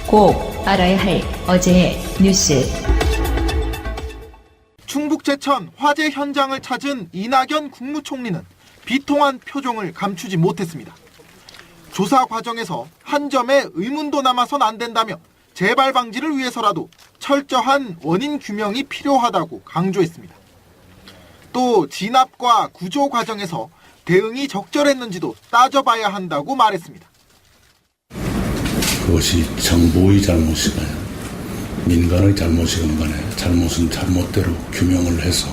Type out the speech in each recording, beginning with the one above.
꼭 알아야 할 어제의 뉴스. 충북 제천 화재 현장을 찾은 이낙연 국무총리는 비통한 표정을 감추지 못했습니다. 조사 과정에서 한 점의 의문도 남아선 안 된다며 재발 방지를 위해서라도 철저한 원인 규명이 필요하다고 강조했습니다. 또 진압과 구조 과정에서 대응이 적절했는지도 따져봐야 한다고 말했습니다. 그것이 정부의 잘못이건 민간의 잘못이건 간에 잘못은 잘못대로 규명을 해서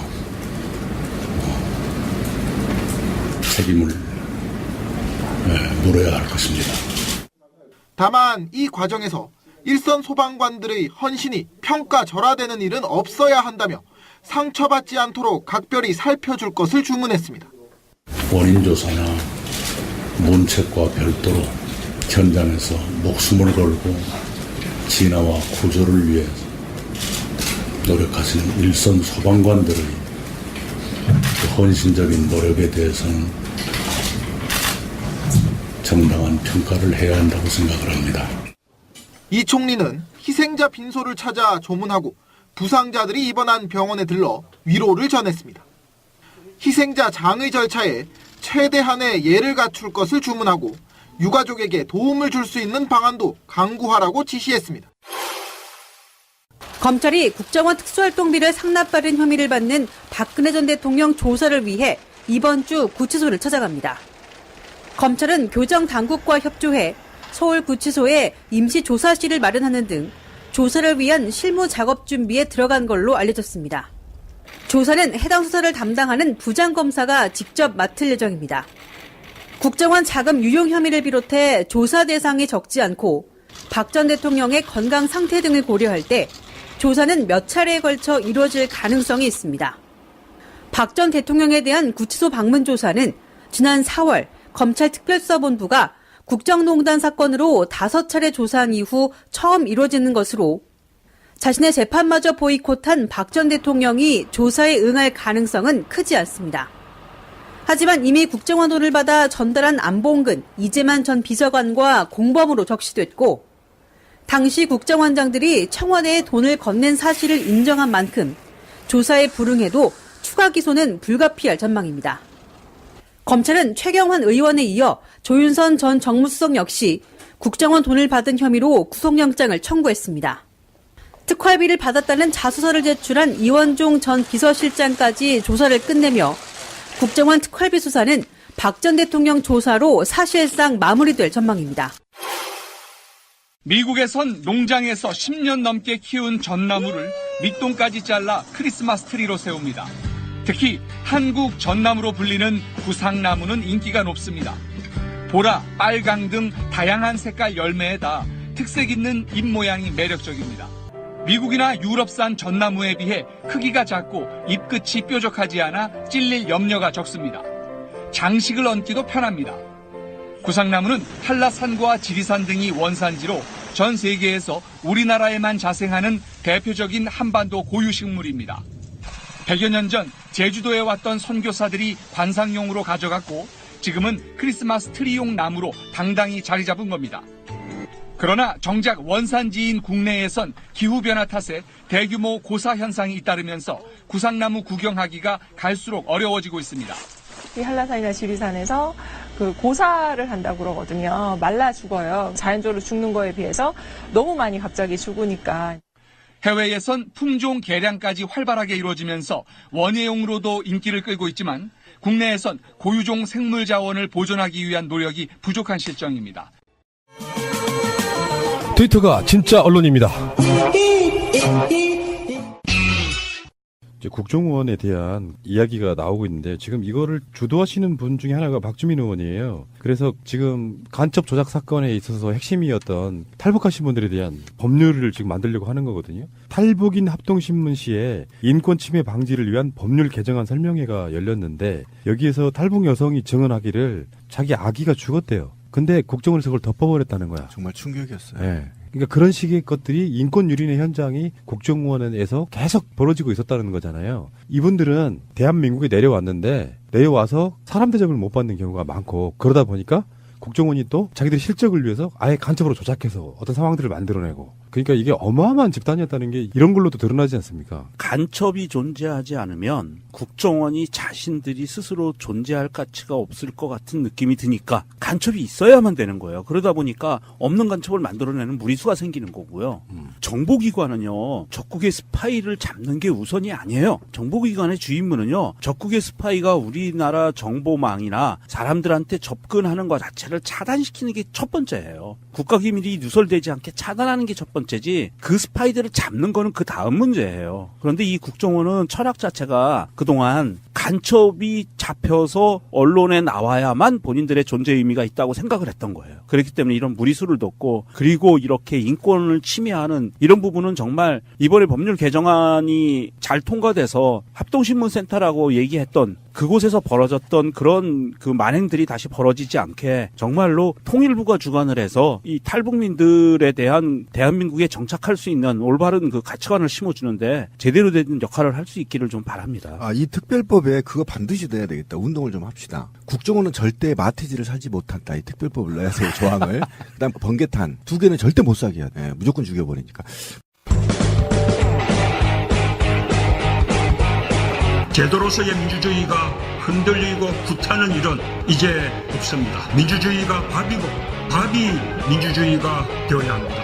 책임을 물어야 할 것입니다. 다만 이 과정에서 일선 소방관들의 헌신이 평가절하되는 일은 없어야 한다며 상처받지 않도록 각별히 살펴줄 것을 주문했습니다. 원인조사나 문책과 별도로 현장에서 목숨을 걸고 진화와 구조를 위해 노력하시는 일선 소방관들의 헌신적인 노력에 대해서는 정당한 평가를 해야 한다고 생각을 합니다. 이 총리는 희생자 빈소를 찾아 조문하고 부상자들이 입원한 병원에 들러 위로를 전했습니다. 희생자 장의 절차에 최대한의 예를 갖출 것을 주문하고 유가족에게 도움을 줄 수 있는 방안도 강구하라고 지시했습니다. 검찰이 국정원 특수활동비를 상납받은 혐의를 받는 박근혜 전 대통령 조사를 위해 이번 주 구치소를 찾아갑니다. 검찰은 교정 당국과 협조해 서울구치소에 임시조사실을 마련하는 등 조사를 위한 실무 작업 준비에 들어간 걸로 알려졌습니다. 조사는 해당 수사를 담당하는 부장검사가 직접 맡을 예정입니다. 국정원 자금 유용 혐의를 비롯해 조사 대상이 적지 않고 박 전 대통령의 건강 상태 등을 고려할 때 조사는 몇 차례에 걸쳐 이루어질 가능성이 있습니다. 박 전 대통령에 대한 구치소 방문 조사는 지난 4월 검찰 특별수사본부가 국정농단 사건으로 5차례 조사한 이후 처음 이루어지는 것으로 자신의 재판마저 보이콧한 박 전 대통령이 조사에 응할 가능성은 크지 않습니다. 하지만 이미 국정원 돈을 받아 전달한 안봉근, 이재만 전 비서관과 공범으로 적시됐고 당시 국정원장들이 청와대에 돈을 건넨 사실을 인정한 만큼 조사에 불응해도 추가 기소는 불가피할 전망입니다. 검찰은 최경환 의원에 이어 조윤선 전 정무수석 역시 국정원 돈을 받은 혐의로 구속영장을 청구했습니다. 특활비를 받았다는 자수서를 제출한 이원종 전 비서실장까지 조사를 끝내며 국정원 특활비 수사는 박 전 대통령 조사로 사실상 마무리될 전망입니다. 미국에선 농장에서 10년 넘게 키운 전나무를 밑동까지 잘라 크리스마스 트리로 세웁니다. 특히 한국 전나무로 불리는 구상나무는 인기가 높습니다. 보라, 빨강 등 다양한 색깔 열매에다 특색 있는 잎 모양이 매력적입니다. 미국이나 유럽산 전나무에 비해 크기가 작고 잎끝이 뾰족하지 않아 찔릴 염려가 적습니다. 장식을 얹기도 편합니다. 구상나무는 한라산과 지리산 등이 원산지로 전 세계에서 우리나라에만 자생하는 대표적인 한반도 고유식물입니다. 100여 년 전 제주도에 왔던 선교사들이 관상용으로 가져갔고 지금은 크리스마스 트리용 나무로 당당히 자리 잡은 겁니다. 그러나 정작 원산지인 국내에선 기후변화 탓에 대규모 고사 현상이 잇따르면서 구상나무 구경하기가 갈수록 어려워지고 있습니다. 이 한라산이나 지리산에서 그 고사를 한다고 그러거든요. 말라 죽어요. 자연적으로 죽는 거에 비해서 너무 많이 갑자기 죽으니까. 해외에선 품종 개량까지 활발하게 이루어지면서 원예용으로도 인기를 끌고 있지만 국내에선 고유종 생물 자원을 보존하기 위한 노력이 부족한 실정입니다. 트위터가 진짜 언론입니다. 이제 국정원에 대한 이야기가 나오고 있는데 지금 이거를 주도하시는 분 중에 하나가 박주민 의원이에요. 그래서 지금 간첩 조작 사건에 있어서 핵심이었던 탈북하신 분들에 대한 법률을 지금 만들려고 하는 거거든요. 탈북인 합동신문시에 인권 침해 방지를 위한 법률 개정안 설명회가 열렸는데 여기에서 탈북 여성이 증언하기를 자기 아기가 죽었대요. 근데 국정원에서 그걸 덮어버렸다는 거야. 정말 충격이었어요. 네. 그러니까 그런 식의 것들이 인권 유린의 현장이 국정원에서 계속 벌어지고 있었다는 거잖아요. 이분들은 대한민국에 내려왔는데 내려와서 사람 대접을 못 받는 경우가 많고 그러다 보니까 국정원이 또 자기들의 실적을 위해서 아예 간첩으로 조작해서 어떤 상황들을 만들어내고 그러니까 이게 어마어마한 집단이었다는 게 이런 걸로도 드러나지 않습니까? 간첩이 존재하지 않으면 국정원이 자신들이 스스로 존재할 가치가 없을 것 같은 느낌이 드니까 간첩이 있어야만 되는 거예요. 그러다 보니까 없는 간첩을 만들어내는 무리수가 생기는 거고요. 정보기관은요, 적국의 스파이를 잡는 게 우선이 아니에요. 정보기관의 주임무는요, 적국의 스파이가 우리나라 정보망이나 사람들한테 접근하는 것 자체를 차단시키는 게 첫 번째예요. 국가기밀이 누설되지 않게 차단하는 게 첫 번째지 그 스파이들을 잡는 거는 그 다음 문제예요. 그런데 이 국정원은 철학 자체가 그동안 간첩이 잡혀서 언론에 나와야만 본인들의 존재 의미가 있다고 생각을 했던 거예요. 그렇기 때문에 이런 무리수를 뒀고 그리고 이렇게 인권을 침해하는 이런 부분은 정말 이번에 법률 개정안이 잘 통과돼서 합동신문센터라고 얘기했던 그곳에서 벌어졌던 그런 그 만행들이 다시 벌어지지 않게 정말로 통일부가 주관을 해서 이 탈북민들에 대한 대한민국에 정착할 수 있는 올바른 그 가치관을 심어주는데 제대로 된 역할을 할 수 있기를 좀 바랍니다. 이 특별법에 그거 반드시 넣어야 되겠다. 운동을 좀 합시다. 국정원은 절대 마태지를 살지 못한다. 이 특별법을 넣어야 돼요. 조항을. 그다음 번개탄 2개는 절대 못 사게 해야 돼. 무조건 죽여버리니까. 제도로서의 민주주의가 흔들리고 구타는 일은 이제 없습니다. 민주주의가 밥이고 밥이 민주주의가 되어야 합니다.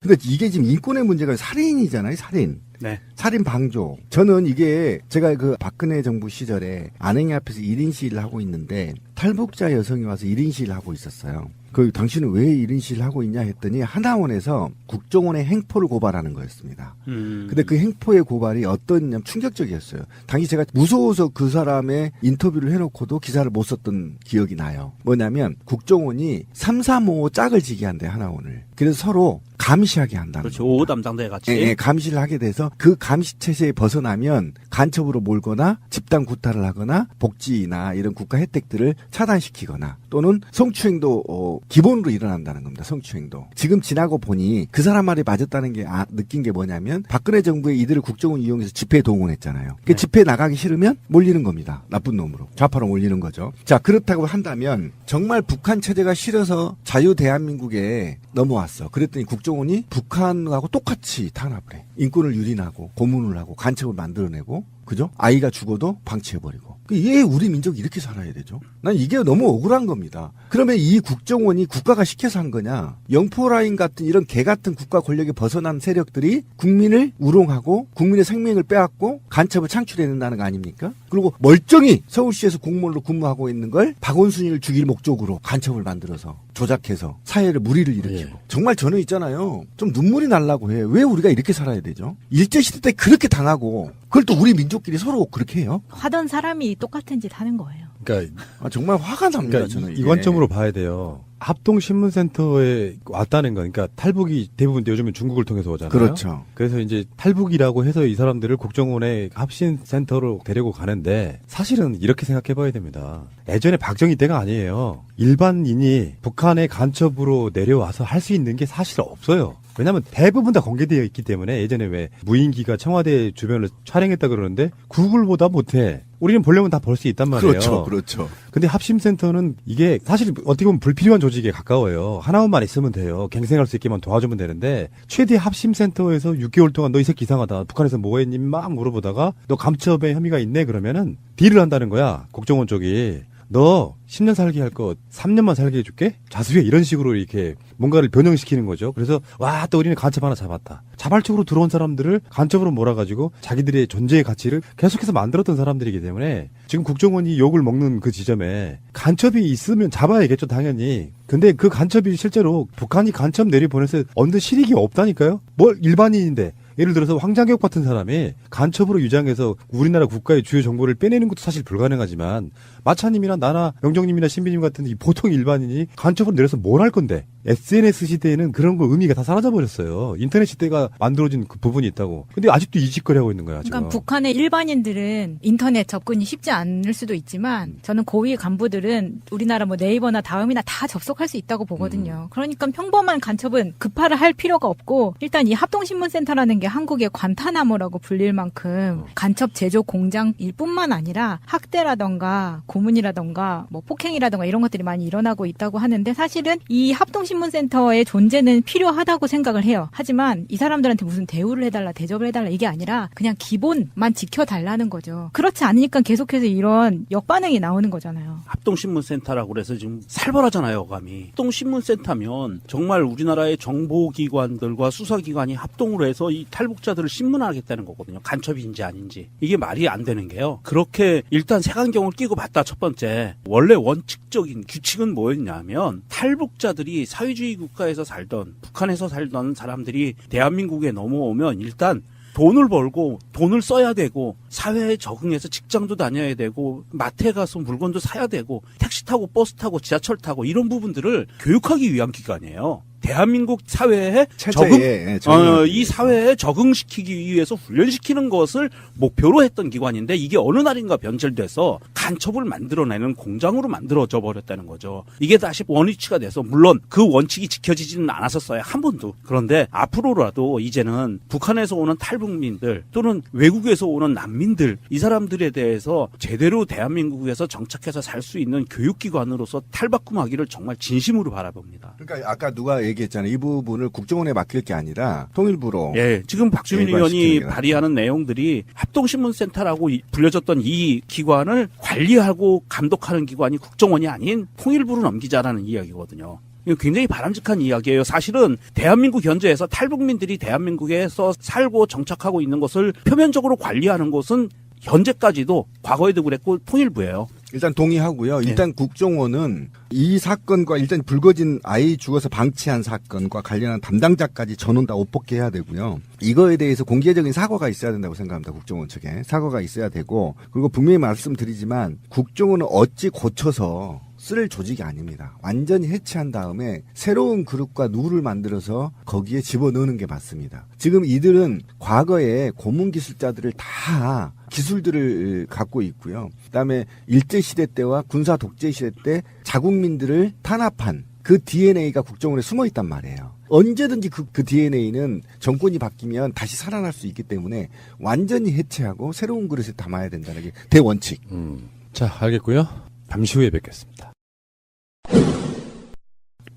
근데 이게 지금 인권의 문제가 살인이잖아요. 살인. 네. 살인 방조. 저는 이게 제가 그 박근혜 정부 시절에 안행이 앞에서 1인 시위를 하고 있는데 탈북자 여성이 와서 1인 시위를 하고 있었어요. 당신은 왜 1인 시위를 하고 있냐 했더니 하나원에서 국정원의 행포를 고발하는 거였습니다. 근데 그 행포의 고발이 어떤 충격적이었어요. 당시 제가 무서워서 그 사람의 인터뷰를 해놓고도 기사를 못 썼던 기억이 나요. 뭐냐면 국정원이 335 짝을 지게 한대요. 하나원을. 그래서 서로 감시하게 한다는 그렇죠. 겁니다. 5호 담당대 같이. 예, 감시를 하게 돼서 그 감시 체제에 벗어나면 간첩으로 몰거나 집단 구타를 하거나 복지나 이런 국가 혜택들을 차단시키거나 또는 성추행도 기본으로 일어난다는 겁니다. 성추행도. 지금 지나고 보니 그 사람 말이 맞았다는 게 느낀 게 뭐냐면 박근혜 정부에 이들을 국정원 이용해서 집회에 동원했잖아요. 그 집회에 나가기 싫으면 몰리는 겁니다. 나쁜 놈으로. 좌파로 몰리는 거죠. 자, 그렇다고 한다면 정말 북한 체제가 싫어서 자유 대한민국에 넘어왔어. 그랬더니 국정원이 북한하고 똑같이 탄압을 해. 인권을 유린하고 고문을 하고 간첩을 만들어내고 그죠? 아이가 죽어도 방치해버리고. 왜 우리 민족이 이렇게 살아야 되죠? 난 이게 너무 억울한 겁니다. 그러면 이 국정원이 국가가 시켜서 한 거냐? 영포라인 같은 이런 개 같은 국가 권력에 벗어난 세력들이 국민을 우롱하고 국민의 생명을 빼앗고 간첩을 창출해낸다는 거 아닙니까? 그리고 멀쩡히 서울시에서 공무원으로 근무하고 있는 걸 박원순이를 죽일 목적으로 간첩을 만들어서 조작해서 사회를 무리를 일으키고. 정말 저는 있잖아요. 좀 눈물이 나려고 해. 왜 우리가 이렇게 살아야 되죠? 일제시대 때 그렇게 당하고 그걸 또 우리 민족끼리 서로 그렇게 해요? 하던 사람이 똑같은 짓 하는 거예요. 그러니까 정말 화가 납니다. 그러니까 저는 이 관점으로 봐야 돼요. 합동신문센터에 왔다는 거, 그러니까 탈북이 대부분 요즘은 중국을 통해서 오잖아요. 그렇죠. 그래서 이제 탈북이라고 해서 이 사람들을 국정원의 합신센터로 데리고 가는데 사실은 이렇게 생각해봐야 됩니다. 예전에 박정희 때가 아니에요. 일반인이 북한의 간첩으로 내려와서 할 수 있는 게 사실 없어요. 왜냐하면 대부분 다 공개되어 있기 때문에 예전에 왜 무인기가 청와대 주변을 촬영했다 그러는데 구글보다 못해. 우리는 보려면 다 볼 수 있단 말이에요. 그렇죠. 그렇죠. 근데 합심센터는 이게 사실 어떻게 보면 불필요한 조직에 가까워요. 하나만 있으면 돼요. 갱생할 수 있게만 도와주면 되는데 최대 합심센터에서 6개월 동안 너 이 새끼 이상하다. 북한에서 뭐 했니? 막 물어보다가 너 감첩에 혐의가 있네 그러면은 딜을 한다는 거야. 국정원 쪽이. 너 10년 살게 할 거 3년만 살게 해줄게? 자수해. 이런 식으로 이렇게 뭔가를 변형시키는 거죠. 그래서 와, 또 우리는 간첩 하나 잡았다. 자발적으로 들어온 사람들을 간첩으로 몰아가지고 자기들의 존재의 가치를 계속해서 만들었던 사람들이기 때문에 지금 국정원이 욕을 먹는 그 지점에 간첩이 있으면 잡아야겠죠, 당연히. 근데 그 간첩이 실제로 북한이 간첩 내려보내서 얻는 실익이 없다니까요? 뭘 일반인인데. 예를 들어서 황장혁 같은 사람이 간첩으로 유장해서 우리나라 국가의 주요 정보를 빼내는 것도 사실 불가능하지만 마차님이나 나나 영정님이나 신비님 같은 이 보통 일반인이 간첩으로 내려서 뭘 할 건데 SNS 시대에는 그런 거 의미가 다 사라져 버렸어요. 인터넷 시대가 만들어진 그 부분이 있다고. 근데 아직도 이 짓거리 하고 있는 거야, 지금. 그러니까 북한의 일반인들은 인터넷 접근이 쉽지 않을 수도 있지만 저는 고위 간부들은 우리나라 뭐 네이버나 다음이나 다 접속할 수 있다고 보거든요. 그러니까 평범한 간첩은 급파를 할 필요가 없고 일단 이 합동신문센터라는 게 한국의 관타나모라고 불릴 만큼 간첩 제조 공장일 뿐만 아니라 학대라던가 고문이라던가 뭐 폭행이라던가 이런 것들이 많이 일어나고 있다고 하는데 사실은 이 합동신문센터의 존재는 필요하다고 생각을 해요. 하지만 이 사람들한테 무슨 대우를 해달라 대접을 해달라 이게 아니라 그냥 기본만 지켜달라는 거죠. 그렇지 않으니까 계속해서 이런 역반응이 나오는 거잖아요. 합동신문센터라고 그래서 지금 살벌하잖아요, 감히. 합동신문센터면 정말 우리나라의 정보기관들과 수사기관이 합동으로 해서 이 탈북자들을 신문하겠다는 거거든요. 간첩인지 아닌지. 이게 말이 안 되는 게요. 그렇게 일단 색안경을 끼고 봤다, 첫 번째. 원래 원칙적인 규칙은 뭐였냐면 탈북자들이 사회주의 국가에서 살던 북한에서 살던 사람들이 대한민국에 넘어오면 일단 돈을 벌고 돈을 써야 되고 사회에 적응해서 직장도 다녀야 되고 마트에 가서 물건도 사야 되고 택시 타고 버스 타고 지하철 타고 이런 부분들을 교육하기 위한 기관이에요. 대한민국 사회에 이 사회에 적응시키기 위해서 훈련시키는 것을 목표로 했던 기관인데 이게 어느 날인가 변절돼서 간첩을 만들어내는 공장으로 만들어져 버렸다는 거죠. 이게 다시 원위치가 돼서 물론 그 원칙이 지켜지지는 않았었어요. 한 번도. 그런데 앞으로라도 이제는 북한에서 오는 탈북민들 또는 외국에서 오는 난민들 이 사람들에 대해서 제대로 대한민국에서 정착해서 살 수 있는 교육기관으로서 탈바꿈하기를 정말 진심으로 바라봅니다. 그러니까 아까 누가 얘기했잖아요. 이 부분을 국정원에 맡길 게 아니라 통일부로. 예, 지금 박주민 의원이 발의하는 내용들이 합동신문센터라고 불려졌던 이 기관을 관리하고 감독하는 기관이 국정원이 아닌 통일부로 넘기자라는 이야기거든요. 이거 굉장히 바람직한 이야기예요. 사실은 대한민국 현재에서 탈북민들이 대한민국에서 살고 정착하고 있는 것을 표면적으로 관리하는 것은 현재까지도 과거에도 그랬고 통일부예요. 일단 동의하고요. 일단 국정원은 이 사건과 일단 불거진 아이 죽어서 방치한 사건과 관련한 담당자까지 전원 다 옷벗게 해야 되고요. 이거에 대해서 공개적인 사과가 있어야 된다고 생각합니다. 국정원 측에. 사과가 있어야 되고 그리고 분명히 말씀드리지만 국정원은 어찌 고쳐서 쓸 조직이 아닙니다. 완전히 해체한 다음에 새로운 그룹과 누를 만들어서 거기에 집어넣는 게 맞습니다. 지금 이들은 과거에 고문기술자들을 다 기술들을 갖고 있고요. 그다음에 일제시대 때와 군사 독재시대 때 자국민들을 탄압한 그 DNA가 국정원에 숨어 있단 말이에요. 언제든지 그 DNA는 정권이 바뀌면 다시 살아날 수 있기 때문에 완전히 해체하고 새로운 그릇에 담아야 된다는 게 대원칙. 자, 알겠고요. 잠시 후에 뵙겠습니다.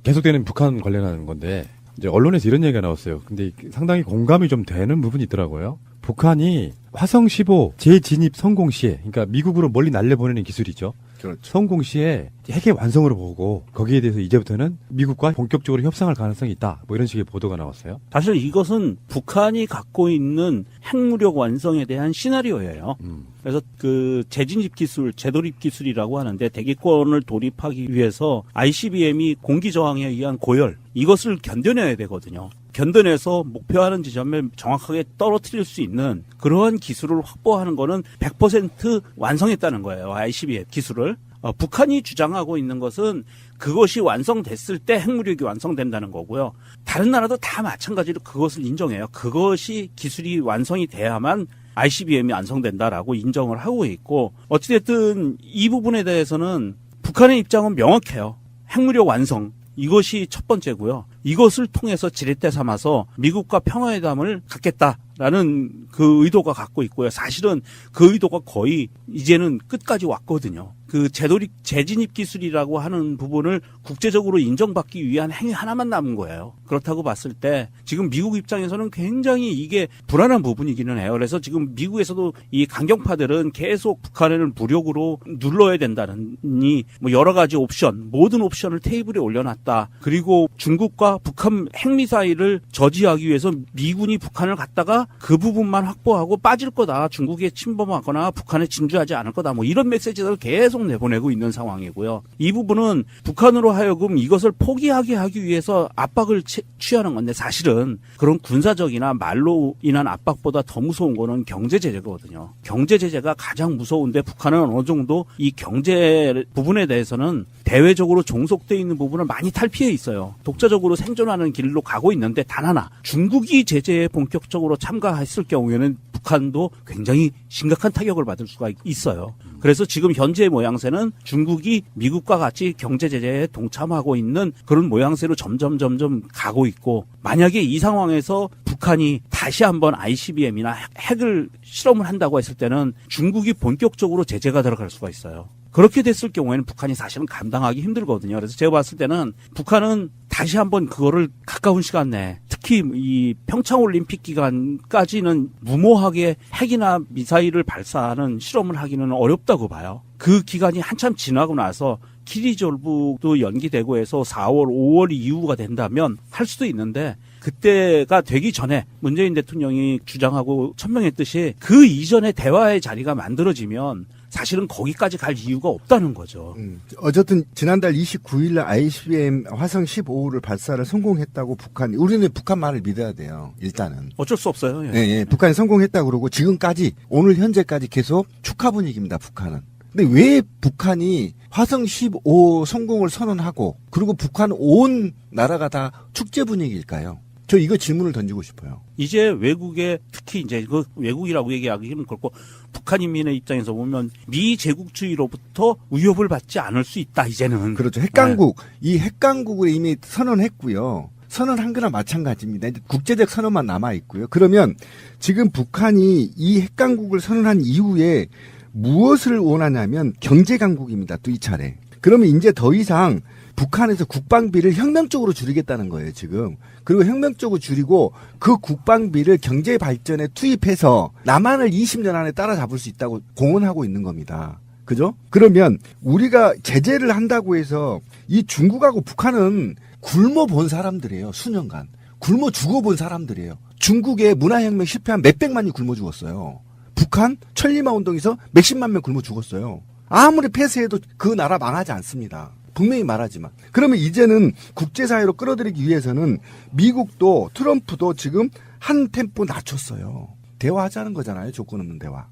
계속되는 북한 관련하는 건데 이제 언론에서 이런 얘기가 나왔어요. 근데 상당히 공감이 좀 되는 부분이 있더라고요. 북한이 화성 15 재진입 성공 시에, 그러니까 미국으로 멀리 날려보내는 기술이죠. 그렇죠. 성공 시에 핵의 완성으로 보고 거기에 대해서 이제부터는 미국과 본격적으로 협상할 가능성이 있다. 뭐 이런 식의 보도가 나왔어요. 사실 이것은 북한이 갖고 있는 핵무력 완성에 대한 시나리오예요. 그래서 그 재진입 기술, 재돌입 기술이라고 하는데 대기권을 돌입하기 위해서 ICBM이 공기 저항에 의한 고열 이것을 견뎌내야 되거든요. 견뎌내서 목표하는 지점에 정확하게 떨어뜨릴 수 있는 그러한 기술을 확보하는 거는 100% 완성했다는 거예요. ICBM 기술을. 북한이 주장하고 있는 것은 그것이 완성됐을 때 핵무력이 완성된다는 거고요. 다른 나라도 다 마찬가지로 그것을 인정해요. 그것이 기술이 완성이 돼야만 ICBM이 완성된다라고 인정을 하고 있고 어찌됐든 이 부분에 대해서는 북한의 입장은 명확해요. 핵무력 완성. 이것이 첫 번째고요. 이것을 통해서 지렛대 삼아서 미국과 평화회담을 갖겠다라는 그 의도가 갖고 있고요. 사실은 그 의도가 거의 이제는 끝까지 왔거든요. 그 재진입 기술이라고 하는 부분을 국제적으로 인정받기 위한 행위 하나만 남은 거예요. 그렇다고 봤을 때 지금 미국 입장에서는 굉장히 이게 불안한 부분이기는 해요. 그래서 지금 미국에서도 이 강경파들은 계속 북한을 무력으로 눌러야 된다느니 뭐 여러 가지 옵션, 모든 옵션을 테이블에 올려놨다. 그리고 중국과 북한 핵미사일을 저지하기 위해서 미군이 북한을 갖다가 그 부분만 확보하고 빠질 거다. 중국에 침범하거나 북한에 진주하지 않을 거다. 뭐 이런 메시지를 계속 계속 내보내고 있는 상황이고요. 이 부분은 북한으로 하여금 이것을 포기하게 하기 위해서 압박을 취하는 건데 사실은 그런 군사적이나 말로 인한 압박보다 더 무서운 거는 경제 제재거든요. 경제 제재가 가장 무서운데 북한은 어느 정도 이 경제 부분에 대해서는 대외적으로 종속돼 있는 부분을 많이 탈피해 있어요. 독자적으로 생존하는 길로 가고 있는데 단 하나 중국이 제재에 본격적으로 참가했을 경우에는 북한도 굉장히 심각한 타격을 받을 수가 있어요. 그래서 지금 현재의 모양새는 중국이 미국과 같이 경제 제재에 동참하고 있는 그런 모양새로 점점 가고 있고 만약에 이 상황에서 북한이 다시 한번 ICBM이나 핵을 실험을 한다고 했을 때는 중국이 본격적으로 제재가 들어갈 수가 있어요. 그렇게 됐을 경우에는 북한이 사실은 감당하기 힘들거든요. 그래서 제가 봤을 때는 북한은 다시 한번 그거를 가까운 시간 내에 특히 이 평창올림픽 기간까지는 무모하게 핵이나 미사일을 발사하는 실험을 하기는 어렵다고 봐요. 그 기간이 한참 지나고 나서 키리졸브도 연기되고 해서 4월, 5월 이후가 된다면 할 수도 있는데 그때가 되기 전에 문재인 대통령이 주장하고 천명했듯이 그 이전에 대화의 자리가 만들어지면 사실은 거기까지 갈 이유가 없다는 거죠. 어쨌든 지난달 29일 날 ICBM 화성 15호를 발사를 성공했다고 북한이 우리는 북한 말을 믿어야 돼요. 일단은. 어쩔 수 없어요. 예. 예, 북한이 성공했다고 그러고 지금까지 오늘 현재까지 계속 축하 분위기입니다. 북한은. 근데 왜 북한이 화성 15호 성공을 선언하고 그리고 북한 온 나라가 다 축제 분위기일까요? 저 이거 질문을 던지고 싶어요. 이제 외국에 특히 이제 그 외국이라고 얘기하기는 그렇고 북한 인민의 입장에서 보면 미 제국주의로부터 위협을 받지 않을 수 있다 이제는. 그렇죠. 핵강국 이 핵강국을 이미 선언했고요. 선언한 거나 마찬가지입니다. 이제 국제적 선언만 남아 있고요. 그러면 지금 북한이 이 핵강국을 선언한 이후에 무엇을 원하냐면 경제강국입니다. 또 이 차례. 그러면 이제 더 이상 북한에서 국방비를 혁명적으로 줄이겠다는 거예요, 지금. 그리고 혁명적으로 줄이고 그 국방비를 경제 발전에 투입해서 남한을 20년 안에 따라잡을 수 있다고 공언하고 있는 겁니다. 그죠? 그러면 우리가 제재를 한다고 해서 이 중국하고 북한은 굶어 본 사람들이에요, 수년간. 굶어 죽어본 사람들이에요. 중국의 문화혁명 실패한 몇백만이 굶어 죽었어요. 북한 천리마 운동에서 몇십만 명 굶어 죽었어요. 아무리 폐쇄해도 그 나라 망하지 않습니다. 분명히 말하지만. 그러면 이제는 국제사회로 끌어들이기 위해서는 미국도 트럼프도 지금 한 템포 낮췄어요. 대화하자는 거잖아요. 조건 없는 대화.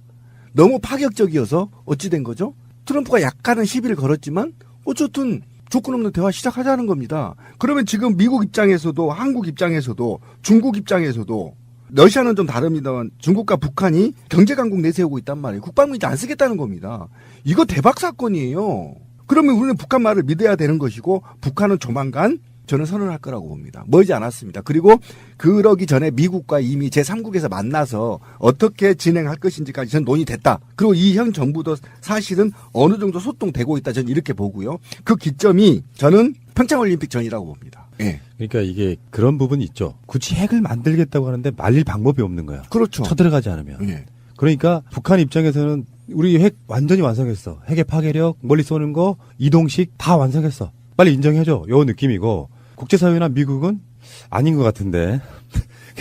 너무 파격적이어서 어찌 된 거죠? 트럼프가 약간은 시비를 걸었지만 어쨌든 조건 없는 대화 시작하자는 겁니다. 그러면 지금 미국 입장에서도 한국 입장에서도 중국 입장에서도 러시아는 좀 다릅니다만 중국과 북한이 경제강국 내세우고 있단 말이에요. 국방비 이제 안 쓰겠다는 겁니다. 이거 대박 사건이에요. 그러면 우리는 북한 말을 믿어야 되는 것이고 북한은 조만간 저는 선언할 거라고 봅니다. 멀지 않았습니다. 그리고 그러기 전에 미국과 이미 제3국에서 만나서 어떻게 진행할 것인지까지 저는 논의됐다. 그리고 이 현 정부도 사실은 어느 정도 소통되고 있다. 저는 이렇게 보고요. 그 기점이 저는 평창올림픽 전이라고 봅니다. 예. 그러니까 이게 그런 부분이 있죠. 굳이 핵을 만들겠다고 하는데 말릴 방법이 없는 거야. 그렇죠. 쳐들어가지 않으면. 예. 그러니까 북한 입장에서는 우리 핵 완전히 완성했어. 핵의 파괴력, 멀리 쏘는 거, 이동식 다 완성했어. 빨리 인정해줘. 요 느낌이고 국제사회나 미국은 아닌 것 같은데.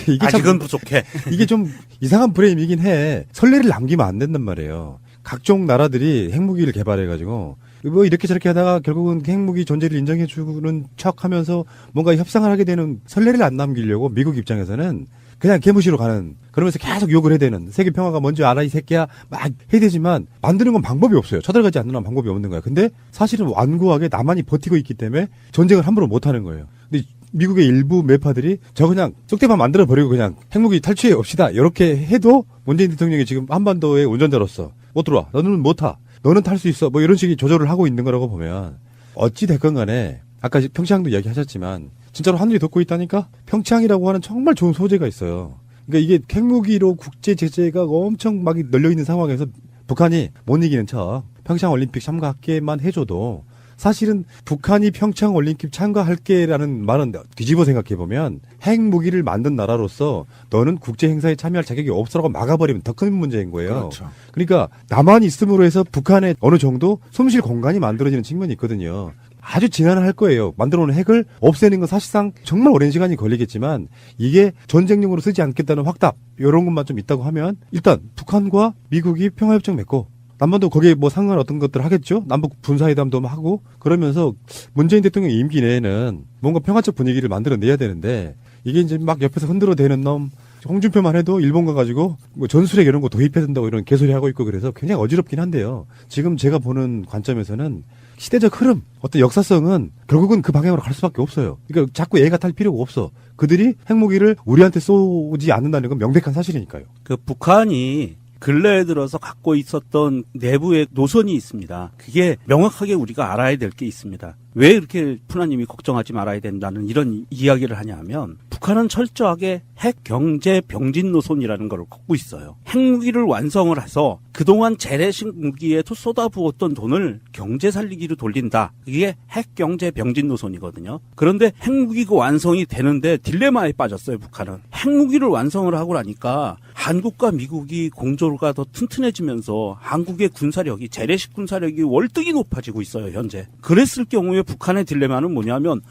이게 아직은 부족해. 이게 좀 이상한 프레임이긴 해. 선례를 남기면 안 된단 말이에요. 각종 나라들이 핵무기를 개발해가지고 뭐 이렇게 저렇게 하다가 결국은 핵무기 존재를 인정해주는 척하면서 뭔가 협상을 하게 되는 선례를 안 남기려고 미국 입장에서는 그냥 개무시로 가는, 그러면서 계속 욕을 해야 되는, 세계 평화가 뭔지 알아 이 새끼야 막 해야 되지만 만드는 건 방법이 없어요. 쳐들어가지 않는 건 방법이 없는 거야. 근데 사실은 완고하게 남한이 버티고 있기 때문에 전쟁을 함부로 못 하는 거예요. 근데 미국의 일부 매파들이 저 그냥 쏙대만 만들어 버리고 그냥 핵무기 탈취해 옵시다 이렇게 해도 문재인 대통령이 지금 한반도의 운전자로서 못 들어와, 너는 못 타, 너는 탈 수 있어, 뭐 이런 식의 조절을 하고 있는 거라고 보면 어찌 됐건 간에 아까 평창도 이야기하셨지만 진짜로 하늘이 덮고 있다니까. 평창이라고 하는 정말 좋은 소재가 있어요. 그러니까 이게 핵무기로 국제 제재가 엄청 막 널려 있는 상황에서 북한이 못 이기는 척 평창 올림픽 참가하게만 해줘도 사실은 북한이 평창 올림픽 참가할게라는 말은 뒤집어 생각해 보면 핵무기를 만든 나라로서 너는 국제 행사에 참여할 자격이 없어라고 막아버리면 더 큰 문제인 거예요. 그렇죠. 그러니까 남한이 있음으로 해서 북한에 어느 정도 숨쉴 공간이 만들어지는 측면이 있거든요. 아주 지난할 거예요. 만들어 놓은 핵을 없애는 건 사실상 정말 오랜 시간이 걸리겠지만 이게 전쟁용으로 쓰지 않겠다는 확답 이런 것만 좀 있다고 하면 일단 북한과 미국이 평화협정 맺고 남반도 거기에 뭐 상관 어떤 것들 하겠죠. 남북 군사회담도 하고 그러면서 문재인 대통령 임기 내에는 뭔가 평화적 분위기를 만들어내야 되는데 이게 이제 막 옆에서 흔들어대는 놈 홍준표만 해도 일본 가가지고 뭐 전술핵 이런 거 도입해야 된다고 이런 개소리 하고 있고 그래서 굉장히 어지럽긴 한데요. 지금 제가 보는 관점에서는 시대적 흐름, 어떤 역사성은 결국은 그 방향으로 갈 수밖에 없어요. 그러니까 자꾸 애가 탈 필요가 없어. 그들이 핵무기를 우리한테 쏘지 않는다는 건 명백한 사실이니까요. 그 북한이 근래에 들어서 갖고 있었던 내부의 노선이 있습니다. 그게 명확하게 우리가 알아야 될 게 있습니다. 왜 이렇게 푸나님이 걱정하지 말아야 된다는 이런 이야기를 하냐면 북한은 철저하게 핵 경제 병진 노선이라는 걸 걷고 있어요. 핵무기를 완성을 해서 그동안 재래식 무기에 쏟아부었던 돈을 경제 살리기로 돌린다. 그게 핵 경제 병진 노선이거든요. 그런데 핵무기가 완성이 되는데 딜레마에 빠졌어요. 북한은. 핵무기를 완성을 하고 나니까 한국과 미국이 공조가 더 튼튼해지면서 한국의 군사력이 재래식 군사력이 월등히 높아지고 있어요. 현재. 그랬을 경우에 북한의 딜레마는 뭐냐면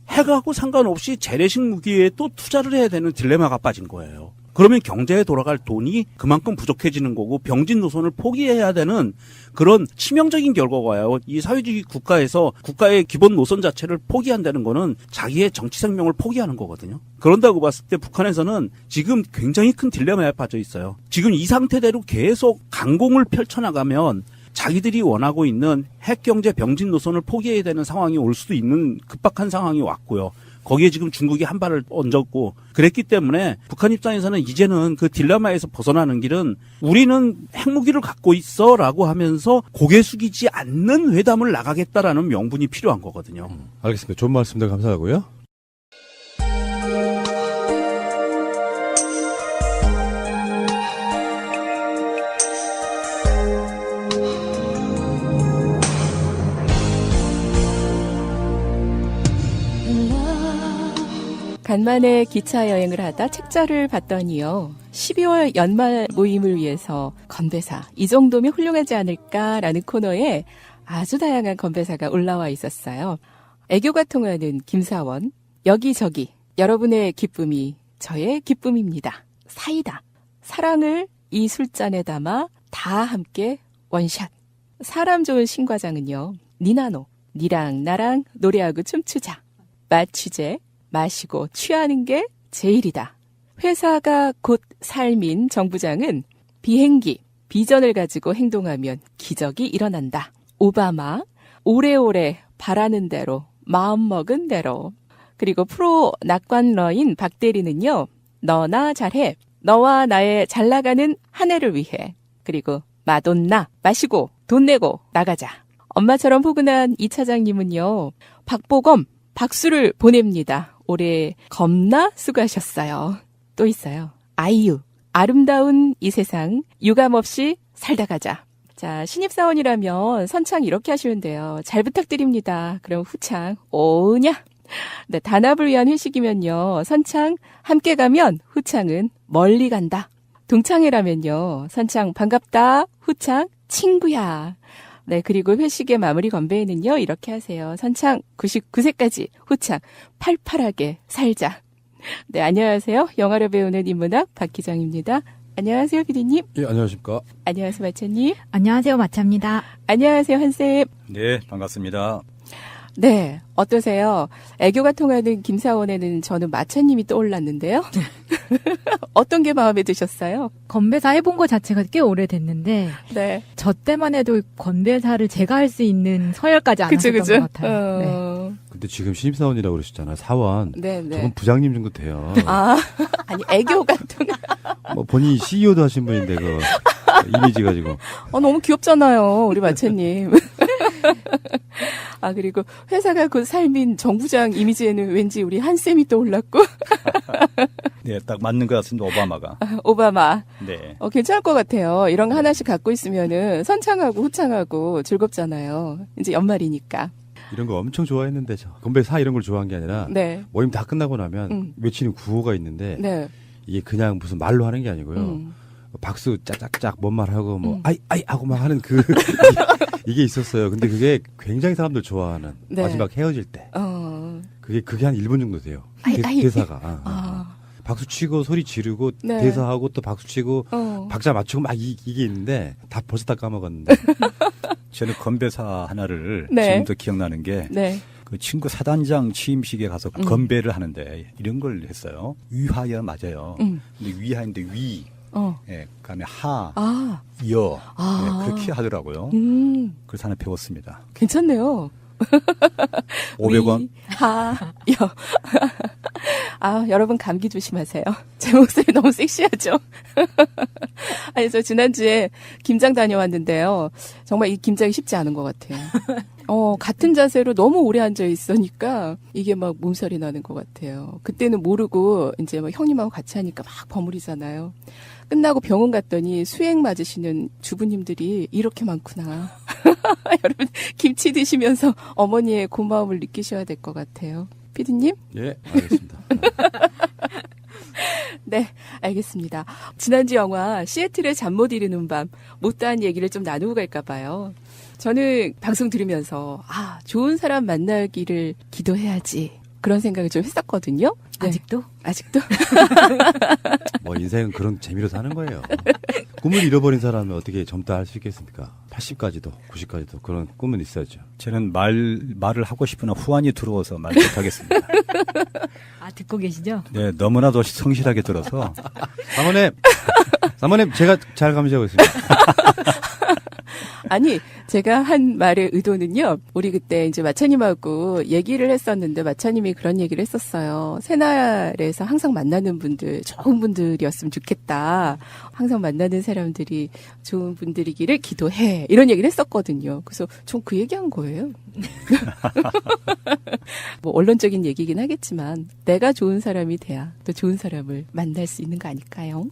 핵하고 상관없이 재래식 무기에 또 투자를 해야 되는 딜레마가 빠진 거예요. 그러면 경제에 돌아갈 돈이 그만큼 부족해지는 거고 병진 노선을 포기해야 되는 그런 치명적인 결과가 와요. 이 사회주의 국가에서 국가의 기본 노선 자체를 포기한다는 거는 자기의 정치 생명을 포기하는 거거든요. 그런다고 봤을 때 북한에서는 지금 굉장히 큰 딜레마에 빠져 있어요. 지금 이 상태대로 계속 강공을 펼쳐나가면 자기들이 원하고 있는 핵경제 병진 노선을 포기해야 되는 상황이 올 수도 있는 급박한 상황이 왔고요. 거기에 지금 중국이 한 발을 얹었고 그랬기 때문에 북한 입장에서는 이제는 그 딜레마에서 벗어나는 길은 우리는 핵무기를 갖고 있어라고 하면서 고개 숙이지 않는 회담을 나가겠다라는 명분이 필요한 거거든요. 알겠습니다. 좋은 말씀들 감사하고요. 간만에 기차 여행을 하다 책자를 봤더니요. 12월 연말 모임을 위해서 건배사, 이 정도면 훌륭하지 않을까라는 코너에 아주 다양한 건배사가 올라와 있었어요. 애교가 통하는 김사원, 여기저기 여러분의 기쁨이 저의 기쁨입니다. 사이다. 사랑을 이 술잔에 담아 다 함께 원샷. 사람 좋은 신과장은요. 니나노, 니랑 나랑 노래하고 춤추자. 마취제, 마시고 취하는 게 제일이다. 회사가 곧 삶인 정부장은 비행기, 비전을 가지고 행동하면 기적이 일어난다. 오바마, 오래오래 바라는 대로, 마음먹은 대로. 그리고 프로 낙관러인 박대리는요. 너나 잘해. 너와 나의 잘나가는 한 해를 위해. 그리고 마돈나, 마시고 돈 내고 나가자. 엄마처럼 포근한 이 차장님은요. 박보검, 박수를 보냅니다. 올해 겁나 수고하셨어요. 또 있어요. 아이유, 아름다운 이 세상 유감없이 살다 가자. 자, 신입사원이라면 선창 이렇게 하시면 돼요. 잘 부탁드립니다. 그럼 후창 오냐? 네, 단합을 위한 회식이면요. 선창 함께 가면 후창은 멀리 간다. 동창회라면요. 선창 반갑다. 후창 친구야. 네, 그리고 회식의 마무리 건배에는요, 이렇게 하세요. 선창 99세까지, 후창 팔팔하게 살자. 네, 안녕하세요. 영화를 배우는 인문학 박기정입니다. 안녕하세요, 피디님. 예, 안녕하십니까. 안녕하세요, 마차님. 안녕하세요, 마차입니다. 안녕하세요, 한쌤. 네, 반갑습니다. 네, 어떠세요? 애교가 통하는 김사원에는 저는 마차님이 떠올랐는데요. 어떤 게 마음에 드셨어요? 건배사 해본 거 자체가 꽤 오래됐는데 네. 저 때만 해도 건배사를 제가 할 수 있는 서열까지 안 하셨던 것 같아요. 네. 근데 지금 신입사원이라고 그러셨잖아요. 사원. 네. 저건 부장님 정도 돼요. 아, 아니 애교가 통하. 뭐 본인이 CEO도 하신 분인데 그 이미지 가지고. 너무 귀엽잖아요, 우리 마차님. 아, 그리고 회사가 곧 삶인 정부장 이미지에는 왠지 우리 한쌤이 떠올랐고. 네, 딱 맞는 것 같습니다. 오바마가. 오바마. 네. 괜찮을 것 같아요. 이런 거 하나씩 갖고 있으면은 선창하고 후창하고 즐겁잖아요. 이제 연말이니까. 이런 거 엄청 좋아했는데 저 건배사 이런 걸 좋아한 게 아니라 네. 모임 다 끝나고 나면 외치는 구호가 있는데 네. 이게 그냥 무슨 말로 하는 게 아니고요. 박수 짝짝짝 뭔 말하고 뭐 아이 하고 막 하는 그 이게 있었어요. 근데 그게 굉장히 사람들 좋아하는 네. 마지막 헤어질 때 그게 한 1분 정도 돼요. 대사가 박수 치고 소리 지르고 네. 대사하고 또 박수 치고 박자 맞추고 막 이게 있는데 다 벌써 다 까먹었는데. 저는 건배사 하나를 네. 지금도 기억나는 게 네. 그 친구 사단장 취임식에 가서 건배를 하는데 이런 걸 했어요. 위하여 맞아요. 근데 위하인데 위. 예, 그다음에 하, 아. 여. 아. 예, 그렇게 하더라고요. 그래서 하나 배웠습니다. 괜찮네요. 500원. 위, 하, 여. 아, 여러분 감기 조심하세요. 제 목소리 너무 섹시하죠? 아니, 저 지난주에 김장 다녀왔는데요. 정말 이 김장이 쉽지 않은 것 같아요. 같은 자세로 너무 오래 앉아 있으니까 이게 막 몸살이 나는 것 같아요. 그때는 모르고 이제 막 형님하고 같이 하니까 막 버무리잖아요. 끝나고 병원 갔더니 수액 맞으시는 주부님들이 이렇게 많구나. 여러분 김치 드시면서 어머니의 고마움을 느끼셔야 될 것 같아요. 피디님? 예, 알겠습니다. 네, 알겠습니다. 지난주 영화 시애틀의 잠 못 이루는 밤 못다한 얘기를 좀 나누고 갈까 봐요. 저는 방송 들으면서 좋은 사람 만나기를 기도해야지 그런 생각을 좀 했었거든요. 네. 아직도? 뭐 인생은 그런 재미로 사는 거예요. 꿈을 잃어버린 사람은 어떻게 젊다 할 수 있겠습니까? 80까지도 90까지도 그런 꿈은 있어야죠. 저는 말을 하고 싶으나 후환이 들어와서 말 못하겠습니다. 듣고 계시죠? 네, 너무나도 성실하게 들어서. 사모님 제가 잘 감시하고 있습니다. 아니, 제가 한 말의 의도는요, 우리 그때 이제 마차님하고 얘기를 했었는데, 마차님이 그런 얘기를 했었어요. 새날에서 항상 만나는 분들, 좋은 분들이었으면 좋겠다. 항상 만나는 사람들이 좋은 분들이기를 기도해. 이런 얘기를 했었거든요. 그래서 전 그 얘기한 거예요. 뭐, 언론적인 얘기긴 하겠지만, 내가 좋은 사람이 돼야 또 좋은 사람을 만날 수 있는 거 아닐까요?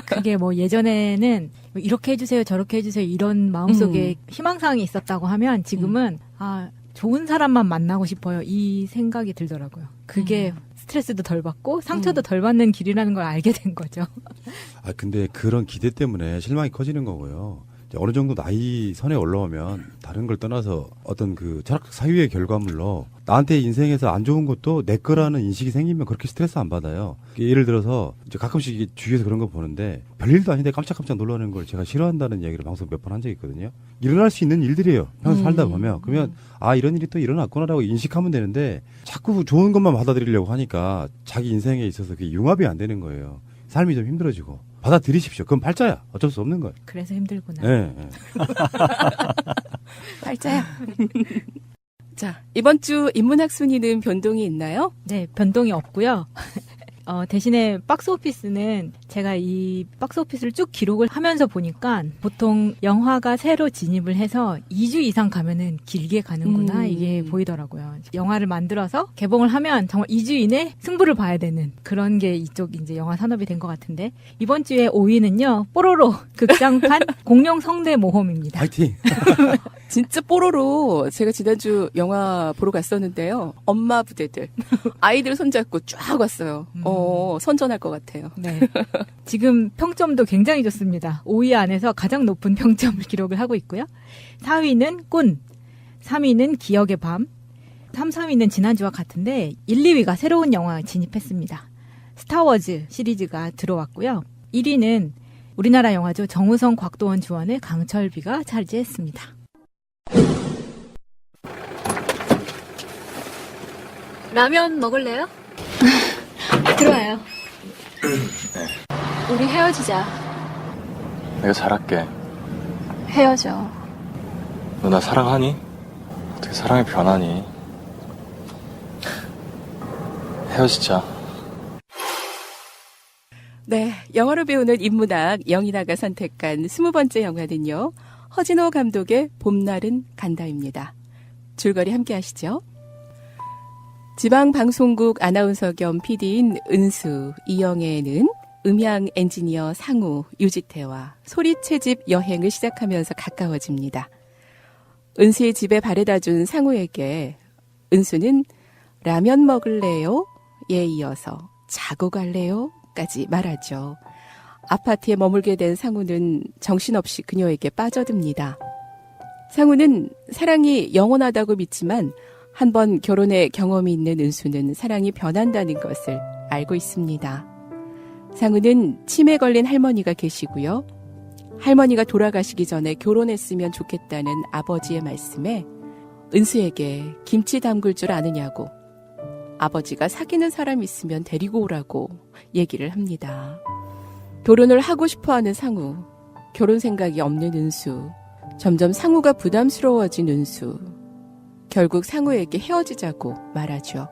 그게 뭐 예전에는 이렇게 해주세요, 저렇게 해주세요, 이런 마음속에 희망사항이 있었다고 하면 지금은 좋은 사람만 만나고 싶어요. 이 생각이 들더라고요. 그게 스트레스도 덜 받고 상처도 덜 받는 길이라는 걸 알게 된 거죠. 근데 그런 기대 때문에 실망이 커지는 거고요. 이제 어느 정도 나이 선에 올라오면 다른 걸 떠나서 어떤 그 철학 사유의 결과물로 나한테 인생에서 안 좋은 것도 내 거라는 인식이 생기면 그렇게 스트레스 안 받아요. 예를 들어서 이제 가끔씩 주위에서 그런 거 보는데 별일도 아닌데 깜짝깜짝 놀라는 걸 제가 싫어한다는 얘기를 방송 몇 번 한 적이 있거든요. 일어날 수 있는 일들이에요. 평소 살다 보면. 그러면 이런 일이 또 일어났구나라고 인식하면 되는데 자꾸 좋은 것만 받아들이려고 하니까 자기 인생에 있어서 그게 융합이 안 되는 거예요. 삶이 좀 힘들어지고. 받아들이십시오. 그건 팔자야. 어쩔 수 없는 거예요. 그래서 힘들구나. 네. 팔자야. 자, 이번 주 인문학 순위는 변동이 있나요? 네, 변동이 없고요. 대신에 박스오피스는 제가 이 박스오피스를 쭉 기록을 하면서 보니까 보통 영화가 새로 진입을 해서 2주 이상 가면은 길게 가는구나 이게 보이더라고요. 영화를 만들어서 개봉을 하면 정말 2주 이내 승부를 봐야 되는 그런 게 이쪽 이제 영화 산업이 된 것 같은데 이번 주에 5위는요. 뽀로로 극장판 공룡 성대 모험입니다. 파이팅! 진짜 뽀로로 제가 지난주 영화 보러 갔었는데요. 엄마 부대들 아이들 손잡고 쫙 왔어요. 선전할 것 같아요. 네. 지금 평점도 굉장히 좋습니다. 5위 안에서 가장 높은 평점을 기록을 하고 있고요. 4위는 꾼, 3위는 기억의 밤, 3, 4위는 지난주와 같은데 1, 2위가 새로운 영화 진입했습니다. 스타워즈 시리즈가 들어왔고요. 1위는 우리나라 영화죠. 정우성, 곽도원 주연의 강철비가 차지했습니다. 라면 먹을래요? 들어와요. 우리 헤어지자. 내가 잘할게. 헤어져. 너 나 사랑하니? 어떻게 사랑이 변하니? 헤어지자. 네, 영화로 배우는 인문학 영인아가 선택한 20번째 영화는요. 허진호 감독의 봄날은 간다입니다. 줄거리 함께 하시죠. 지방방송국 아나운서 겸 PD인 은수, 이영애는 음향 엔지니어 상우, 유지태와 소리 채집 여행을 시작하면서 가까워집니다. 은수의 집에 바래다준 상우에게 은수는 라면 먹을래요? 에 이어서 자고 갈래요? 까지 말하죠. 아파트에 머물게 된 상우는 정신없이 그녀에게 빠져듭니다. 상우는 사랑이 영원하다고 믿지만 한번 결혼의 경험이 있는 은수는 사랑이 변한다는 것을 알고 있습니다. 상우는 치매 걸린 할머니가 계시고요. 할머니가 돌아가시기 전에 결혼했으면 좋겠다는 아버지의 말씀에 은수에게 김치 담글 줄 아느냐고 아버지가 사귀는 사람 있으면 데리고 오라고 얘기를 합니다. 결혼을 하고 싶어하는 상우, 결혼 생각이 없는 은수, 점점 상우가 부담스러워진 은수, 결국 상우에게 헤어지자고 말하죠.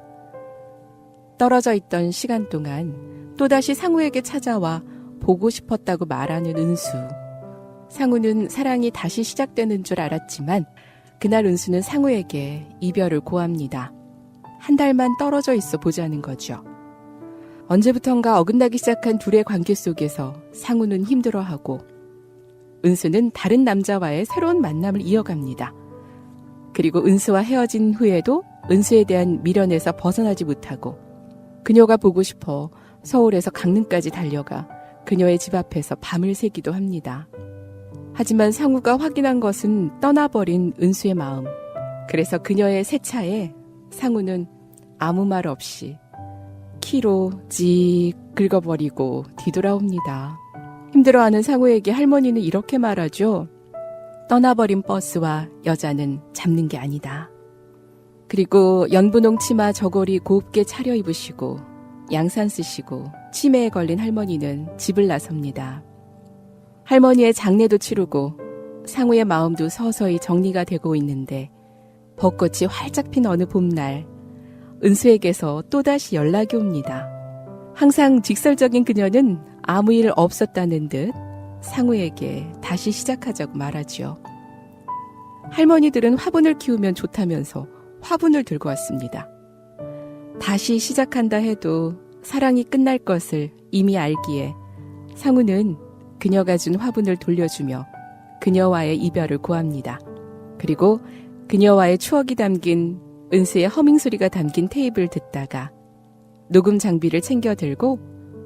떨어져 있던 시간 동안 또다시 상우에게 찾아와 보고 싶었다고 말하는 은수. 상우는 사랑이 다시 시작되는 줄 알았지만 그날 은수는 상우에게 이별을 고합니다. 한 달만 떨어져 있어 보자는 거죠. 언제부턴가 어긋나기 시작한 둘의 관계 속에서 상우는 힘들어하고 은수는 다른 남자와의 새로운 만남을 이어갑니다. 그리고 은수와 헤어진 후에도 은수에 대한 미련에서 벗어나지 못하고 그녀가 보고 싶어 서울에서 강릉까지 달려가 그녀의 집 앞에서 밤을 새기도 합니다. 하지만 상우가 확인한 것은 떠나버린 은수의 마음. 그래서 그녀의 새 차에 상우는 아무 말 없이 키로 직 긁어버리고 뒤돌아옵니다. 힘들어하는 상우에게 할머니는 이렇게 말하죠. 떠나버린 버스와 여자는 잡는 게 아니다. 그리고 연분홍 치마 저고리 곱게 차려입으시고 양산 쓰시고 치매에 걸린 할머니는 집을 나섭니다. 할머니의 장례도 치르고 상우의 마음도 서서히 정리가 되고 있는데 벚꽃이 활짝 핀 어느 봄날 은수에게서 또다시 연락이 옵니다. 항상 직설적인 그녀는 아무 일 없었다는 듯 상우에게 다시 시작하자고 말하죠. 할머니들은 화분을 키우면 좋다면서 화분을 들고 왔습니다. 다시 시작한다 해도 사랑이 끝날 것을 이미 알기에 상우는 그녀가 준 화분을 돌려주며 그녀와의 이별을 고합니다. 그리고 그녀와의 추억이 담긴 은수의 허밍 소리가 담긴 테이프를 듣다가 녹음 장비를 챙겨 들고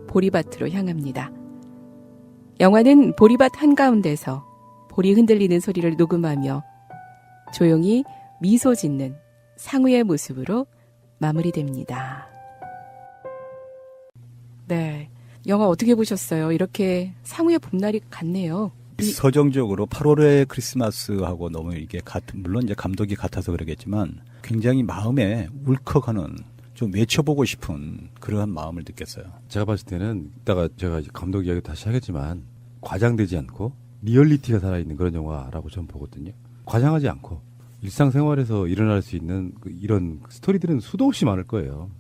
보리밭으로 향합니다. 영화는 보리밭 한가운데서 볼이 흔들리는 소리를 녹음하며 조용히 미소 짓는 상우의 모습으로 마무리됩니다. 네, 영화 어떻게 보셨어요? 이렇게 상우의 봄날이 같네요. 서정적으로 8월의 크리스마스하고 너무 이게 물론 이제 감독이 같아서 그러겠지만 굉장히 마음에 울컥하는 좀 외쳐보고 싶은 그러한 마음을 느꼈어요. 제가 봤을 때는 이따가 제가 감독 이야기 다시 하겠지만 과장되지 않고 리얼리티가 살아있는 그런 영화라고 저는 보거든요. 과장하지 않고 일상생활에서 일어날 수 있는 이런 스토리들은 수도 없이 많을 거예요.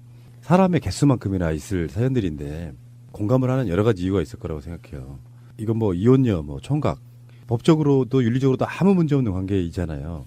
사람의 개수만큼이나 있을 사연들인데 공감을 하는 여러 가지 이유가 있을 거라고 생각해요. 이건 뭐 이혼녀, 뭐 총각, 법적으로도 윤리적으로도 아무 문제 없는 관계이잖아요.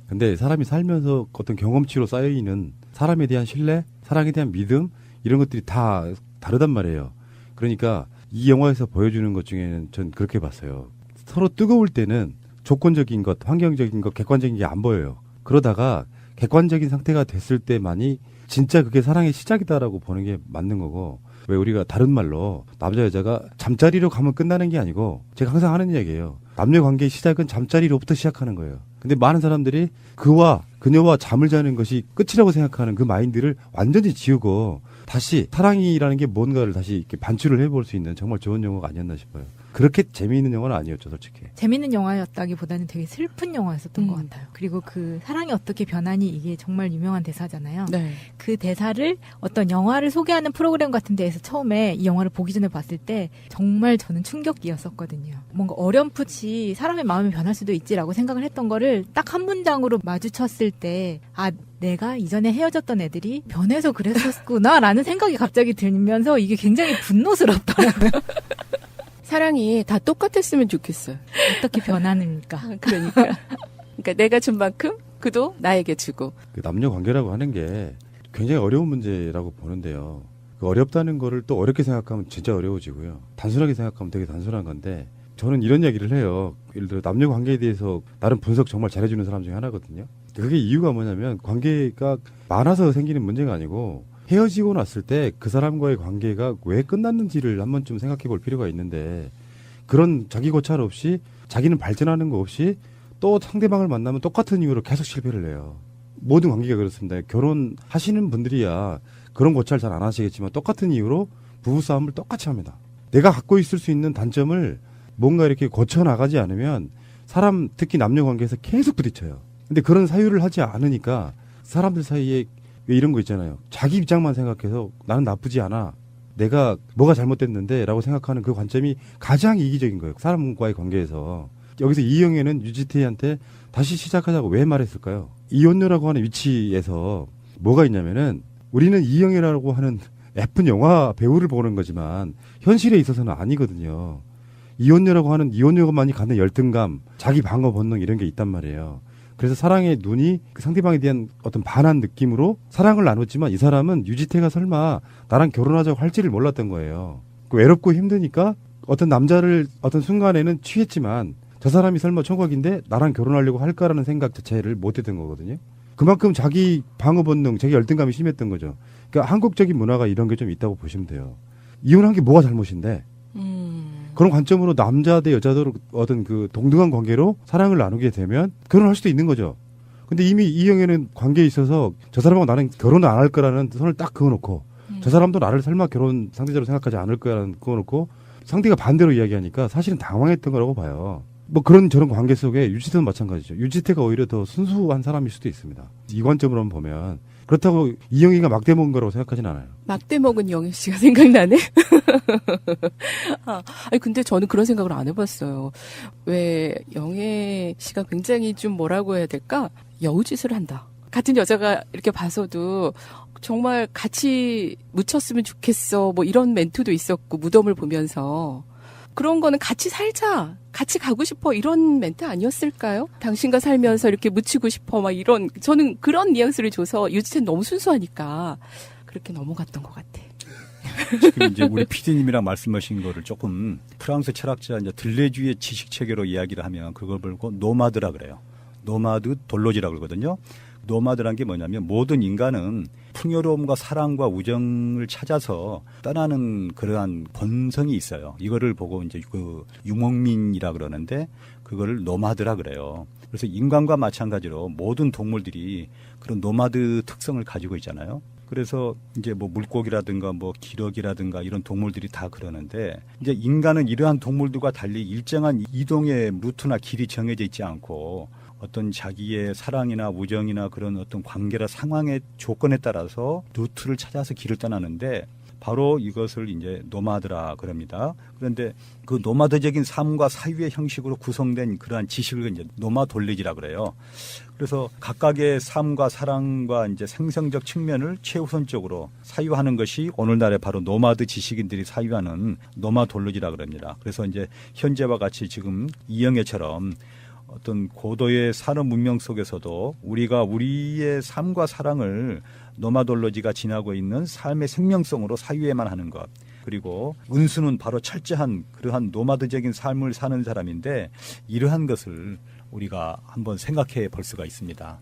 근데 사람이 살면서 어떤 경험치로 쌓여있는 사람에 대한 신뢰, 사랑에 대한 믿음 이런 것들이 다 다르단 말이에요. 그러니까 이 영화에서 보여주는 것 중에는 전 그렇게 봤어요. 서로 뜨거울 때는 조건적인 것, 환경적인 것, 객관적인 게 안 보여요. 그러다가 객관적인 상태가 됐을 때만이 진짜 그게 사랑의 시작이다라고 보는 게 맞는 거고, 왜 우리가 다른 말로 남자 여자가 잠자리로 가면 끝나는 게 아니고, 제가 항상 하는 얘기예요. 남녀 관계의 시작은 잠자리로부터 시작하는 거예요. 근데 많은 사람들이 그녀와 잠을 자는 것이 끝이라고 생각하는 그 마인드를 완전히 지우고 다시 사랑이라는 게 뭔가를 다시 이렇게 반추를 해볼 수 있는 정말 좋은 영화가 아니었나 싶어요. 그렇게 재미있는 영화는 아니었죠, 솔직히. 재밌는 영화였다기보다는 되게 슬픈 영화였었던 것 같아요. 그리고 그 사랑이 어떻게 변하니 이게 정말 유명한 대사잖아요. 네. 그 대사를 어떤 영화를 소개하는 프로그램 같은 데에서 처음에 이 영화를 보기 전에 봤을 때 정말 저는 충격이었었거든요. 뭔가 어렴풋이 사람의 마음이 변할 수도 있지라고 생각을 했던 거를 딱 한 문장으로 마주쳤을 때, 아, 내가 이전에 헤어졌던 애들이 변해서 그랬었구나 라는 생각이 갑자기 들면서 이게 굉장히 분노스럽더라고요. 사랑이 다 똑같았으면 좋겠어요. 어떻게 변하는가. 그러니까 내가 준 만큼 그도 나에게 주고. 그 남녀 관계라고 하는 게 굉장히 어려운 문제라고 보는데요. 그 어렵다는 거를 또 어렵게 생각하면 진짜 어려워지고요. 단순하게 생각하면 되게 단순한 건데, 저는 이런 얘기를 해요. 예를 들어 남녀 관계에 대해서 나름 분석 정말 잘해주는 사람 중에 하나거든요. 그게 이유가 뭐냐면 관계가 많아서 생기는 문제가 아니고 헤어지고 났을 때 그 사람과의 관계가 왜 끝났는지를 한 번쯤 생각해 볼 필요가 있는데, 그런 자기 고찰 없이 자기는 발전하는 거 없이 또 상대방을 만나면 똑같은 이유로 계속 실패를 해요. 모든 관계가 그렇습니다. 결혼하시는 분들이야 그런 고찰 잘 안 하시겠지만 똑같은 이유로 부부싸움을 똑같이 합니다. 내가 갖고 있을 수 있는 단점을 뭔가 이렇게 거쳐나가지 않으면 사람, 특히 남녀 관계에서 계속 부딪혀요. 근데 그런 사유를 하지 않으니까 사람들 사이에 왜 이런 거 있잖아요. 자기 입장만 생각해서 나는 나쁘지 않아. 내가 뭐가 잘못됐는데 라고 생각하는 그 관점이 가장 이기적인 거예요. 사람과의 관계에서. 여기서 이영애는 유지태한테 다시 시작하자고 왜 말했을까요? 이혼녀라고 하는 위치에서 뭐가 있냐면은 우리는 이영애라고 하는 예쁜 영화 배우를 보는 거지만 현실에 있어서는 아니거든요. 이혼녀라고 하는 이혼녀만이 갖는 열등감, 자기 방어 본능 이런 게 있단 말이에요. 그래서 사랑의 눈이 그 상대방에 대한 어떤 반한 느낌으로 사랑을 나눴지만 이 사람은 유지태가 설마 나랑 결혼하자고 할지를 몰랐던 거예요. 외롭고 힘드니까 어떤 남자를 어떤 순간에는 취했지만 저 사람이 설마 총각인데 나랑 결혼하려고 할까라는 생각 자체를 못했던 거거든요. 그만큼 자기 방어 본능, 자기 열등감이 심했던 거죠. 그러니까 한국적인 문화가 이런 게 좀 있다고 보시면 돼요. 이혼한 게 뭐가 잘못인데? 그런 관점으로 남자 대 여자도 어떤 그 동등한 관계로 사랑을 나누게 되면 결혼할 수도 있는 거죠. 근데 이미 이영애는 관계에 있어서 저 사람하고 나는 결혼을 안 할 거라는 선을 딱 그어놓고 저 사람도 나를 설마 결혼 상대자로 생각하지 않을 거라는 그어놓고 상대가 반대로 이야기하니까 사실은 당황했던 거라고 봐요. 뭐 그런 저런 관계 속에 유지태도 마찬가지죠. 유지태가 오히려 더 순수한 사람일 수도 있습니다. 이 관점으로 보면 그렇다고 이영희가 막대 먹은 거라고 생각하진 않아요. 막대 먹은 영희 씨가 생각나네. 아니 근데 저는 그런 생각을 안 해봤어요. 왜 영애 씨가 굉장히 좀 뭐라고 해야 될까? 여우짓을 한다. 같은 여자가 이렇게 봐서도 정말 같이 묻혔으면 좋겠어. 뭐 이런 멘트도 있었고 무덤을 보면서. 그런 거는 같이 살자, 같이 가고 싶어 이런 멘트 아니었을까요? 당신과 살면서 이렇게 묻히고 싶어 막 이런 저는 그런 뉘앙스를 줘서 유지태는 너무 순수하니까 그렇게 넘어갔던 것 같아. 지금 이제 우리 PD님이랑 말씀하신 거를 조금 프랑스 철학자 이제 들레주의 지식 체계로 이야기를 하면 그걸 보고 노마드라 그래요. 노마드 돌로지라 그러거든요. 노마드란 게 뭐냐면 모든 인간은 풍요로움과 사랑과 우정을 찾아서 떠나는 그러한 본성이 있어요. 이거를 보고 이제 그 유목민이라 그러는데 그거를 노마드라 그래요. 그래서 인간과 마찬가지로 모든 동물들이 그런 노마드 특성을 가지고 있잖아요. 그래서 이제 뭐 물고기라든가 뭐 기러기라든가 이런 동물들이 다 그러는데 이제 인간은 이러한 동물들과 달리 일정한 이동의 루트나 길이 정해져 있지 않고 어떤 자기의 사랑이나 우정이나 그런 어떤 관계나 상황의 조건에 따라서 루트를 찾아서 길을 떠나는데 바로 이것을 이제 노마드라 그럽니다. 그런데 그 노마드적인 삶과 사유의 형식으로 구성된 그러한 지식을 이제 노마돌리지라 그래요. 그래서 각각의 삶과 사랑과 이제 생성적 측면을 최우선적으로 사유하는 것이 오늘날의 바로 노마드 지식인들이 사유하는 노마돌리지라 그럽니다. 그래서 이제 현재와 같이 지금 이영애처럼 어떤 고도의 산업 문명 속에서도 우리가 우리의 삶과 사랑을 노마돌로지가 지나고 있는 삶의 생명성으로 사유해만 하는 것. 그리고 은수는 바로 철저한 그러한 노마드적인 삶을 사는 사람인데 이러한 것을 우리가 한번 생각해 볼 수가 있습니다.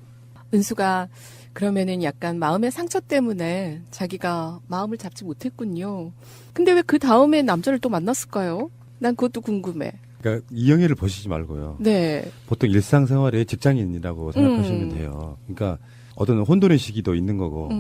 은수가 그러면은 약간 마음의 상처 때문에 자기가 마음을 잡지 못했군요. 근데 왜 그 다음에 남자를 또 만났을까요? 난 그것도 궁금해. 그러니까 이영애를 보시지 말고요. 네. 보통 일상생활의 직장인이라고 생각하시면 돼요. 그러니까 어떤 혼돈의 시기도 있는 거고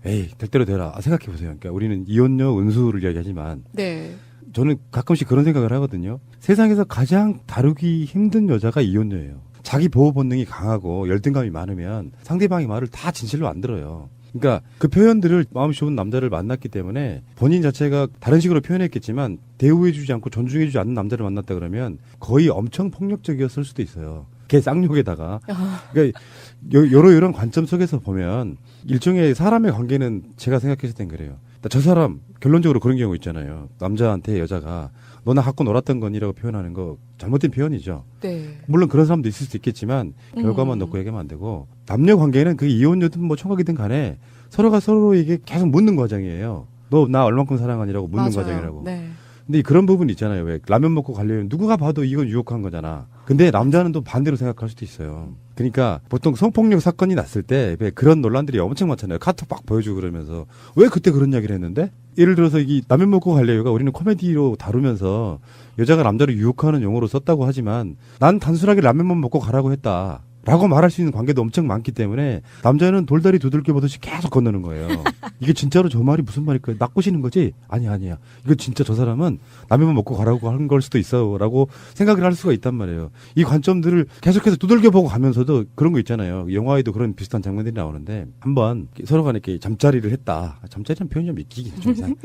에이 될 대로 되라 생각해보세요. 그러니까 우리는 이혼녀 은수를 이야기하지만 네. 저는 가끔씩 그런 생각을 하거든요. 세상에서 가장 다루기 힘든 여자가 이혼녀예요. 자기 보호 본능이 강하고 열등감이 많으면 상대방의 말을 다 진실로 안 들어요. 그러니까 그 표현들을 마음이 좋은 남자를 만났기 때문에 본인 자체가 다른 식으로 표현했겠지만 대우해주지 않고 존중해주지 않는 남자를 만났다 그러면 거의 엄청 폭력적이었을 수도 있어요. 걔 쌍욕에다가. 그러니까 이런 관점 속에서 보면 일종의 사람의 관계는 제가 생각했을 땐 그래요. 저 사람 결론적으로 그런 경우 있잖아요. 남자한테 여자가 너나 갖고 놀았던 거니라고 표현하는 거 잘못된 표현이죠. 네. 물론 그런 사람도 있을 수도 있겠지만 결과만 놓고 얘기하면 안 되고 남녀 관계는 그 이혼녀든 뭐 총각이든 간에 서로가 서로에게 계속 묻는 과정이에요. 너 나 얼만큼 사랑하니라고 묻는 맞아요. 과정이라고. 네. 근데 그런 부분 있잖아요. 왜 라면 먹고 가려면 누구가 봐도 이건 유혹한 거잖아. 근데 남자는 또 반대로 생각할 수도 있어요. 그러니까 보통 성폭력 사건이 났을 때 왜 그런 논란들이 엄청 많잖아요. 카톡 막 보여주고 그러면서 왜 그때 그런 이야기를 했는데? 예를 들어서 이 라면 먹고 갈래요가 우리는 코미디로 다루면서 여자가 남자를 유혹하는 용어로 썼다고 하지만 난 단순하게 라면만 먹고 가라고 했다. 라고 말할 수 있는 관계도 엄청 많기 때문에 남자는 돌다리 두들겨 보듯이 계속 건너는 거예요. 이게 진짜로 저 말이 무슨 말일까요? 낚으시는 거지? 아니야. 이거 진짜 저 사람은 라면만 먹고 가라고 한 걸 수도 있어 라고 생각을 할 수가 있단 말이에요. 이 관점들을 계속해서 두들겨 보고 가면서도 그런 거 있잖아요. 영화에도 그런 비슷한 장면들이 나오는데 한번 서로 간에 이렇게 잠자리를 했다. 잠자리라는 표현이 좀 믿기긴 좀 이상.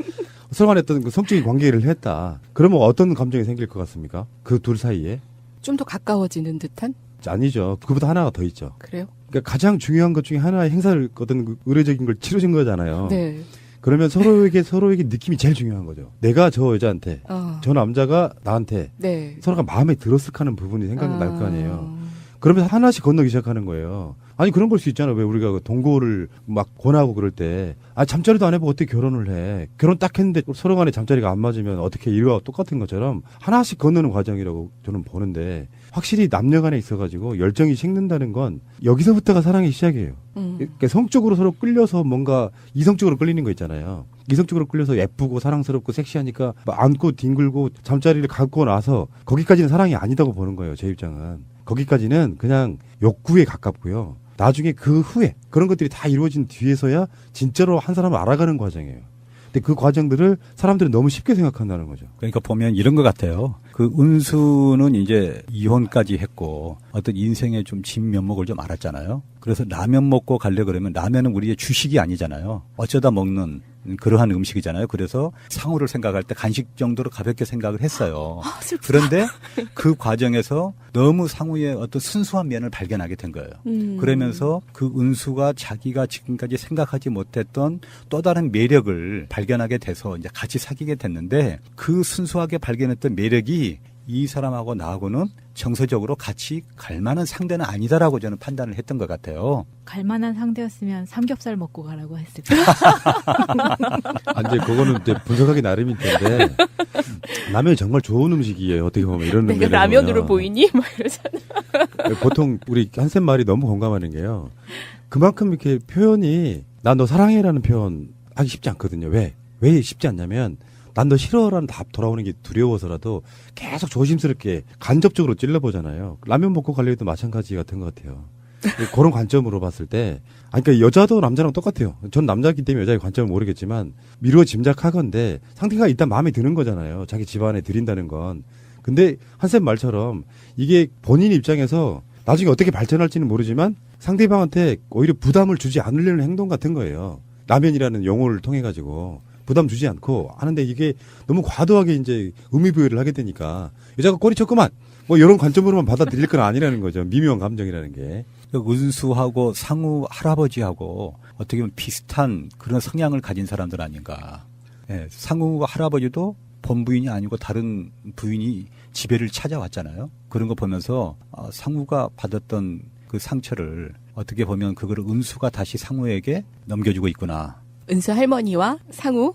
서로 간에 어떤 그 성적인 관계를 했다. 그러면 어떤 감정이 생길 것 같습니까? 그 둘 사이에? 좀 더 가까워지는 듯한? 아니죠. 그보다 하나가 더 있죠. 그래요? 그러니까 가장 중요한 것 중에 하나의 행사를 어떤 의례적인 걸 치르신 거잖아요. 네. 그러면 서로에게 느낌이 제일 중요한 거죠. 내가 저 여자한테, 저 남자가 나한테 네. 서로가 마음에 들었을 하는 부분이 생각날 거 아니에요. 그러면서 하나씩 건너기 시작하는 거예요. 아니 그런 걸 수 있잖아요. 왜 우리가 동거를 막 권하고 그럴 때 잠자리도 안 해보고 어떻게 결혼을 해. 결혼 딱 했는데 서로 간에 잠자리가 안 맞으면 어떻게 이와 똑같은 것처럼 하나씩 건너는 과정이라고 저는 보는데 확실히 남녀 간에 있어가지고 열정이 식는다는 건 여기서부터가 사랑의 시작이에요. 그러니까 성적으로 서로 끌려서 뭔가 이성적으로 끌리는 거 있잖아요. 이성적으로 끌려서 예쁘고 사랑스럽고 섹시하니까 막 안고 뒹굴고 잠자리를 갖고 나서 거기까지는 사랑이 아니다고 보는 거예요. 제 입장은. 거기까지는 그냥 욕구에 가깝고요. 나중에 그 후에 그런 것들이 다 이루어진 뒤에서야 진짜로 한 사람을 알아가는 과정이에요. 근데 그 과정들을 사람들은 너무 쉽게 생각한다는 거죠. 그러니까 보면 이런 것 같아요. 그 은수는 이제 이혼까지 했고 어떤 인생의 좀 진면목을 좀 알았잖아요. 그래서 라면 먹고 가려 그러면 라면은 우리의 주식이 아니잖아요. 어쩌다 먹는 그러한 음식이잖아요. 그래서 상호를 생각할 때 간식 정도로 가볍게 생각을 했어요. 그런데 그 과정에서 너무 상호의 어떤 순수한 면을 발견하게 된 거예요. 그러면서 그 은수가 자기가 지금까지 생각하지 못했던 또 다른 매력을 발견하게 돼서 이제 같이 사귀게 됐는데 그 순수하게 발견했던 매력이 이 사람하고 나하고는 정서적으로 같이 갈 만한 상대는 아니다라고 저는 판단을 했던 것 같아요. 갈 만한 상대였으면 삼겹살 먹고 가라고 했을까요? 이제 그거는 이제 분석하기 나름일 텐데 라면이 정말 좋은 음식이에요. 어떻게 보면 이런 내가 라면으로 보이니? 막 이러잖아. 보통 우리 한쌤 말이 너무 공감하는 게요. 그만큼 이렇게 표현이 난 너 사랑해라는 표현 하기 쉽지 않거든요. 왜 쉽지 않냐면 난 너 싫어라는 답 돌아오는 게 두려워서라도 계속 조심스럽게 간접적으로 찔러보잖아요. 라면 먹고 갈래도 마찬가지 같은 것 같아요. 그런 관점으로 봤을 때, 그러니까 여자도 남자랑 똑같아요. 전 남자이기 때문에 여자의 관점을 모르겠지만 미루어 짐작하건데 상대가 일단 마음에 드는 거잖아요. 자기 집안에 들인다는 건. 근데 한쌤 말처럼 이게 본인 입장에서 나중에 어떻게 발전할지는 모르지만 상대방한테 오히려 부담을 주지 않으려는 행동 같은 거예요. 라면이라는 용어를 통해 가지고. 부담 주지 않고 하는데 이게 너무 과도하게 이제 의미부여를 하게 되니까 여자가 꼬리 쳤구만 뭐 이런 관점으로만 받아들일 건 아니라는 거죠. 미묘한 감정이라는 게. 은수하고 상우 할아버지하고 어떻게 보면 비슷한 그런 성향을 가진 사람들 아닌가. 예, 상우와 할아버지도 본부인이 아니고 다른 부인이 지배를 찾아왔잖아요. 그런 거 보면서 상우가 받았던 그 상처를 어떻게 보면 그걸 은수가 다시 상우에게 넘겨주고 있구나. 은수 할머니와 상우?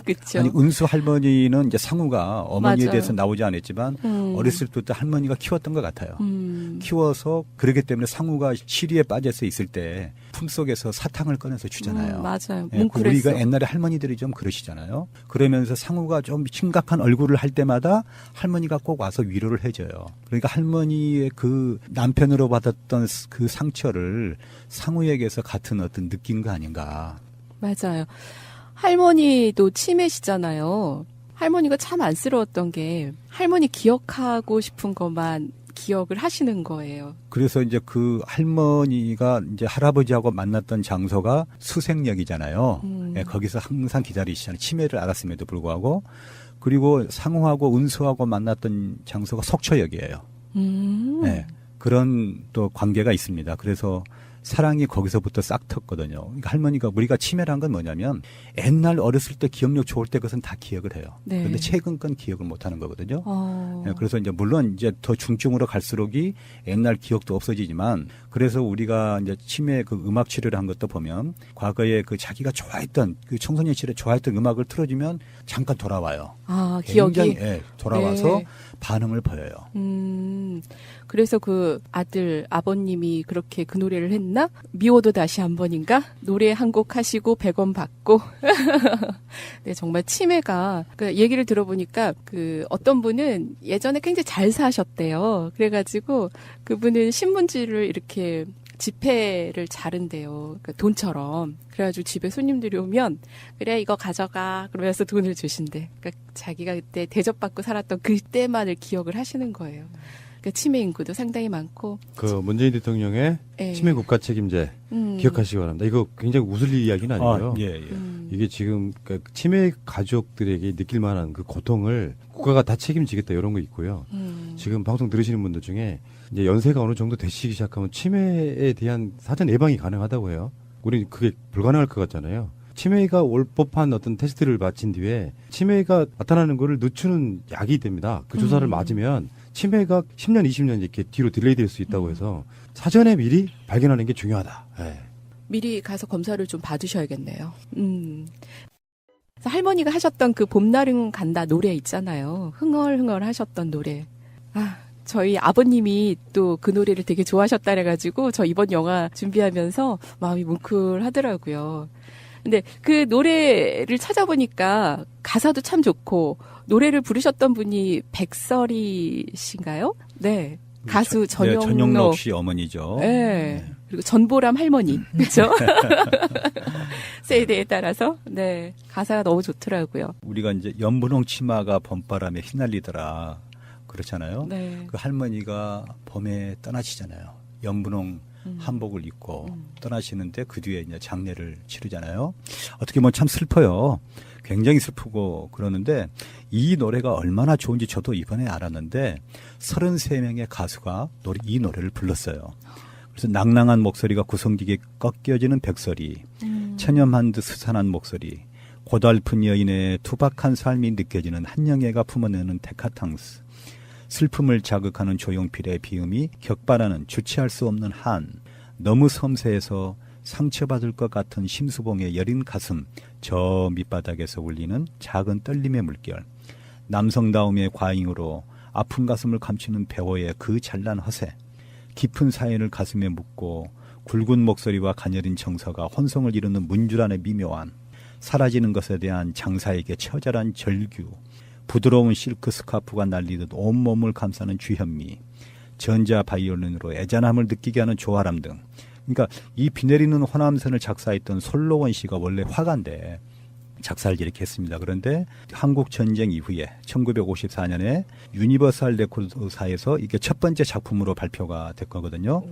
그쵸. 아니, 은수 할머니는 이제 상우가 어머니에 맞아요. 대해서 나오지 않았지만 어렸을 때부터 할머니가 키웠던 것 같아요. 키워서 그러기 때문에 상우가 시리에 빠져서 있을 때 품속에서 사탕을 꺼내서 주잖아요. 맞아요. 예, 우리가 옛날에 할머니들이 좀 그러시잖아요. 그러면서 상우가 좀 심각한 얼굴을 할 때마다 할머니가 꼭 와서 위로를 해줘요. 그러니까 할머니의 그 남편으로 받았던 그 상처를 상우에게서 같은 어떤 느낀 거 아닌가. 맞아요. 할머니도 치매시잖아요. 할머니가 참 안쓰러웠던 게 할머니 기억하고 싶은 것만 기억을 하시는 거예요. 그래서 이제 그 할머니가 이제 할아버지하고 만났던 장소가 수색역이잖아요. 예, 거기서 항상 기다리시잖아요. 치매를 앓았음에도 불구하고. 그리고 상우하고 은수하고 만났던 장소가 속초역이에요. 예, 그런 또 관계가 있습니다. 그래서 사랑이 거기서부터 싹 텄거든요. 그러니까 할머니가 우리가 치매란 건 뭐냐면 옛날 어렸을 때 기억력 좋을 때 그것은 다 기억을 해요. 네. 그런데 최근 건 기억을 못 하는 거거든요. 네, 그래서 이제 물론 이제 더 중증으로 갈수록이 옛날 기억도 없어지지만 그래서 우리가 이제 치매 그 음악 치료를 한 것도 보면 과거에 그 자기가 좋아했던 그 청소년 시절에 좋아했던 음악을 틀어주면 잠깐 돌아와요. 아, 기억이? 굉장히, 예, 돌아와서 네. 반응을 보여요. 그래서 그 아버님이 그렇게 그 노래를 했나? 있었나? 미워도 다시 한 번인가? 노래 한 곡 하시고 100원 받고. 네, 정말 치매가, 그 얘기를 들어보니까 어떤 분은 예전에 굉장히 잘 사셨대요. 그래가지고 그분은 신문지를 이렇게 지폐를 자른대요. 그러니까 돈처럼. 그래가지고 집에 손님들이 오면 그래 이거 가져가 그러면서 돈을 주신대. 그러니까 자기가 그때 대접받고 살았던 그때만을 기억을 하시는 거예요. 그러니까 치매 인구도 상당히 많고. 그 문재인 대통령의 예. 치매 국가 책임제 기억하시기 바랍니다. 이거 굉장히 웃을 이야기는 아니고요. 예. 이게 지금 그러니까 치매 가족들에게 느낄 만한 그 고통을 국가가 다 책임지겠다 이런 거 있고요. 지금 방송 들으시는 분들 중에 이제 연세가 어느 정도 되시기 시작하면 치매에 대한 사전 예방이 가능하다고 해요. 우리는 그게 불가능할 것 같잖아요. 치매가 올 법한 어떤 테스트를 마친 뒤에 치매가 나타나는 거를 늦추는 약이 됩니다. 그 주사를 맞으면 치매가 10년, 20년 이렇게 뒤로 딜레이 될 수 있다고 해서 사전에 미리 발견하는 게 중요하다. 네. 미리 가서 검사를 좀 받으셔야겠네요. 그래서 할머니가 하셨던 그 봄날은 간다 노래 있잖아요. 흥얼흥얼 하셨던 노래. 저희 아버님이 또 그 노래를 되게 좋아하셨다 그래가지고 저 이번 영화 준비하면서 마음이 뭉클하더라고요. 근데 그 노래를 찾아보니까 가사도 참 좋고 노래를 부르셨던 분이 백설이 씨인가요? 네. 가수 전용록 씨 어머니죠. 네. 그리고 전보람 할머니. 그렇죠? 세대에 따라서 네. 가사가 너무 좋더라고요. 우리가 이제 연분홍 치마가 봄바람에 휘날리더라. 그렇잖아요. 네. 그 할머니가 봄에 떠나시잖아요. 연분홍 한복을 입고 떠나시는데 그 뒤에 이제 장례를 치르잖아요. 어떻게 보면 참 슬퍼요. 굉장히 슬프고 그러는데 이 노래가 얼마나 좋은지 저도 이번에 알았는데 33명의 가수가 이 노래를 불렀어요. 그래서 낭낭한 목소리가 구성지게 꺾여지는 백설이, 체념한 듯 스산한 목소리, 고달픈 여인의 투박한 삶이 느껴지는 한영애가 품어내는 데카탕스, 슬픔을 자극하는 조용필의 비음이 격발하는 주체할 수 없는 한, 너무 섬세해서 상처받을 것 같은 심수봉의 여린 가슴, 저 밑바닥에서 울리는 작은 떨림의 물결, 남성다움의 과잉으로 아픈 가슴을 감추는 배워의 그 잘난 허세, 깊은 사연을 가슴에 묻고 굵은 목소리와 가녀린 정서가 혼성을 이루는 문주란의 미묘함, 사라지는 것에 대한 장사에게 처절한 절규, 부드러운 실크 스카프가 날리듯 온몸을 감싸는 주현미, 전자 바이올린으로 애잔함을 느끼게 하는 조아람 등. 그러니까 이 비 내리는 호남선을 작사했던 솔로원 씨가 원래 화가인데 작사를 이렇게 했습니다. 그런데 한국 전쟁 이후에 1954년에 유니버설 레코드사에서 이게 첫 번째 작품으로 발표가 됐거든요.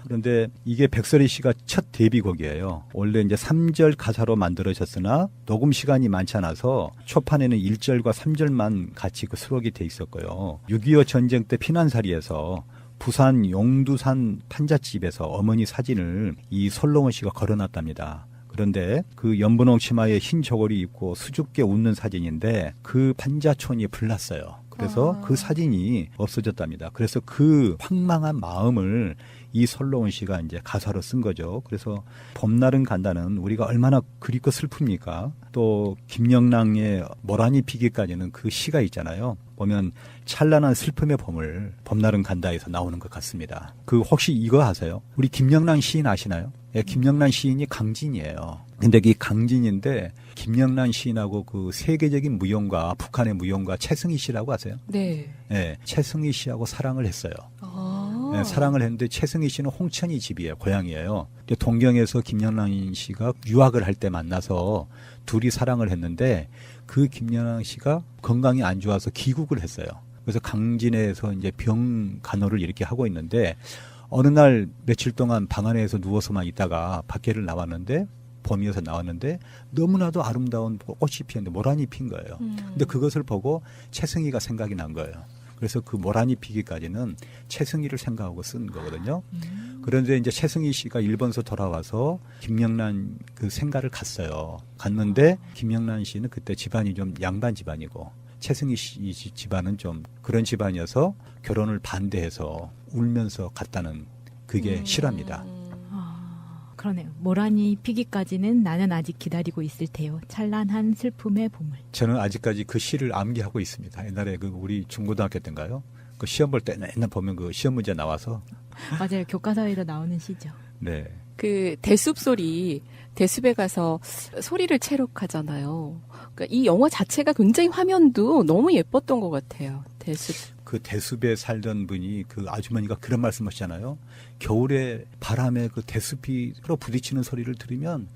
그런데 이게 백설이 씨가 첫 데뷔곡이에요. 원래 이제 3절 가사로 만들어졌으나 녹음 시간이 많지 않아서 초판에는 1절과 3절만 같이 그 수록이 돼 있었고요. 6.25 전쟁 때 피난사리에서 부산 용두산 판잣집에서 어머니 사진을 이 솔로몬 씨가 걸어놨답니다. 그런데 그 연분홍 치마에 흰 저고리 입고 수줍게 웃는 사진인데 그 판자촌이 불났어요. 그래서 그 사진이 없어졌답니다. 그래서 그 황망한 마음을 이 솔로몬 씨가 이제 가사로 쓴 거죠. 그래서 봄날은 간다는 우리가 얼마나 그립고 슬픕니까? 또 김영랑의 모란이 피기까지는 그 시가 있잖아요. 보면 찬란한 슬픔의 봄을 봄날은 간다에서 나오는 것 같습니다. 그 혹시 이거 아세요? 우리 김영랑 시인 아시나요? 예, 김영란 시인이 강진이에요. 근데 이 강진인데 김영란 시인하고 그 세계적인 무용가, 북한의 무용가 최승희 씨라고 아세요? 네. 네, 최승희 씨하고 사랑을 했어요. 네, 사랑을 했는데 최승희 씨는 홍천이 집이에요. 고향이에요. 근데 동경에서 김영란 씨가 유학을 할 때 만나서 둘이 사랑을 했는데 그 김영란 씨가 건강이 안 좋아서 기국을 했어요. 그래서 강진에서 이제 병 간호를 이렇게 하고 있는데 어느 날 며칠 동안 방 안에서 누워서만 있다가 밖에를 나왔는데 봄이어서 나왔는데 너무나도 아름다운 꽃이 피었는데 모란이 핀 거예요. 근데 그것을 보고 최승희가 생각이 난 거예요. 그래서 그 모란이 피기까지는 최승희를 생각하고 쓴 거거든요. 그런데 이제 최승희 씨가 일본에서 돌아와서 김영란 그 생가를 갔어요. 갔는데 김영란 씨는 그때 집안이 좀 양반 집안이고 최승희 씨 집안은 좀 그런 집안이어서 결혼을 반대해서 울면서 갔다는 그게 실화입니다. 그러네요. 모란이 피기까지는 나는 아직 기다리고 있을 테요. 찬란한 슬픔의 봄을. 저는 아직까지 그 시를 암기하고 있습니다. 옛날에 그 우리 중고등학교 때인가요? 그 시험 볼 때 맨날 보면 그 시험 문제 나와서. 맞아요. 교과서에도 나오는 시죠. 네. 그 대숲 소리, 대숲에 가서 소리를 체록하잖아요. 그러니까 이 영화 자체가 굉장히 화면도 너무 예뻤던 것 같아요. 대숲. 그 대숲에 살던 분이 그 아주머니가 그런 말씀하시잖아요. 겨울에 바람에 그 대숲이 서로 부딪히는 소리를 들으면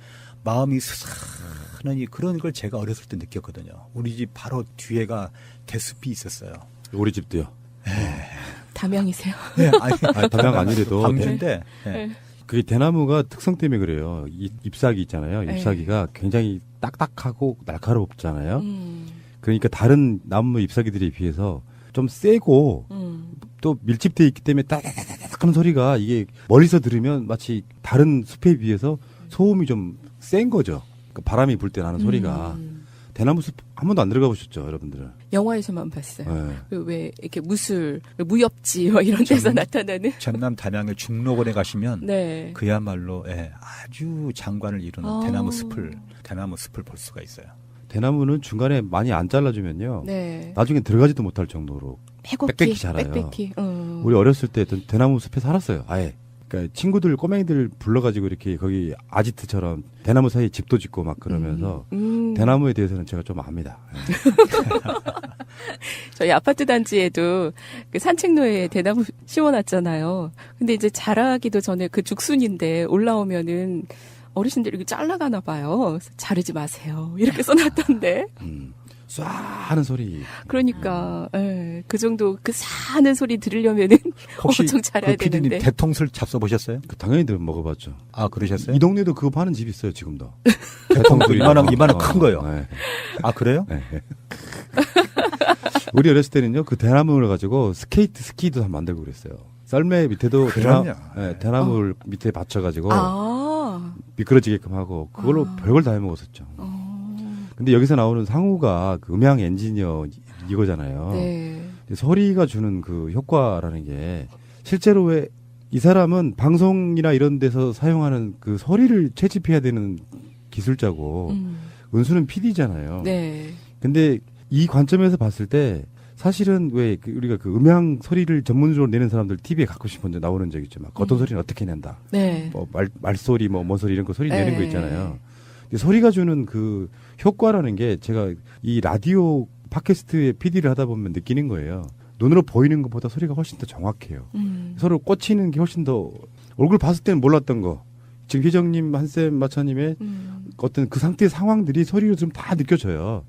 마음이 스산하니 그런 걸 제가 어렸을 때 느꼈거든요. 우리 집 바로 뒤에가 대숲이 있었어요. 우리 집도요. 담양이세요? 네, 담양 아니래도 광주인데. 네. 그게 대나무가 특성 때문에 그래요. 잎사귀 있잖아요. 네. ip사귀가 굉장히 딱딱하고 날카롭잖아요. 그러니까 다른 나무 잎사귀들에 비해서 좀 세고 또 밀집되어 있기 때문에 따닥따닥 하는 소리가 이게 멀리서 들으면 마치 다른 숲에 비해서 소음이 좀 센 거죠. 그 바람이 불 때 나는 소리가. 대나무 숲 한 번도 안 들어가 보셨죠, 여러분들은? 영화에서만 봤어요. 네. 왜 이렇게 무술, 무협지 뭐 이런 데서 나타나는. 전남 담양의 중록원에 가시면 네. 그야말로 아주 장관을 이루는 대나무 숲을 볼 수가 있어요. 대나무는 중간에 많이 안 잘라주면요. 네. 나중에 들어가지도 못할 정도로 빽빽히 자라요. 빽빽히. 우리 어렸을 때 대나무 숲에 살았어요. 아예. 그러니까 친구들 꼬맹이들 불러가지고 이렇게 거기 아지트처럼 대나무 사이에 집도 짓고 막 그러면서 대나무에 대해서는 제가 좀 압니다. 저희 아파트 단지에도 그 산책로에 대나무 심어놨잖아요. 근데 이제 자라기도 전에 그 죽순인데 올라오면은 어르신들이 이렇게 잘라가나 봐요. 자르지 마세요. 이렇게 써놨던데. 쏴 하는 소리. 그러니까 그 정도 그 쏴 하는 소리 들으려면은 혹시 엄청 자라야 그 PD님 되는데. 대통술 잡숴보셨어요? 당연히 먹어봤죠. 아, 그러셨어요? 이 동네도 그거 파는 집 있어요, 지금도. 대통술 이만한 큰 거요. 네. 아, 그래요? 네. 우리 어렸을 때는요, 그 대나무를 가지고 스키도 다 만들고 그랬어요. 썰매 밑에도 대나무를 밑에 받쳐가지고 미끄러지게끔 하고 그걸로 별걸 다 해먹었었죠. 근데 여기서 나오는 상우가 그 음향 엔지니어 이거잖아요. 네. 소리가 주는 그 효과라는 게 실제로 왜 이 사람은 방송이나 이런 데서 사용하는 그 소리를 채집해야 되는 기술자고 은수는 PD잖아요. 네. 근데 이 관점에서 봤을 때 사실은 왜 우리가 그 음향 소리를 전문적으로 내는 사람들 TV에 가끔씩 먼저 나오는 적 있죠. 막 어떤 소리는 어떻게 낸다. 네. 뭐 말소리 뭔 소리 이런 거 소리 내는 네. 거 있잖아요. 근데 소리가 주는 그 효과라는 게 제가 이 라디오 팟캐스트의 PD를 하다 보면 느끼는 거예요. 눈으로 보이는 것보다 소리가 훨씬 더 정확해요. 서로 꽂히는 게 훨씬 더 얼굴 봤을 때는 몰랐던 거. 지금 희정님, 한쌤, 마차님의 어떤 그 상태의 상황들이 소리로 좀 다 느껴져요.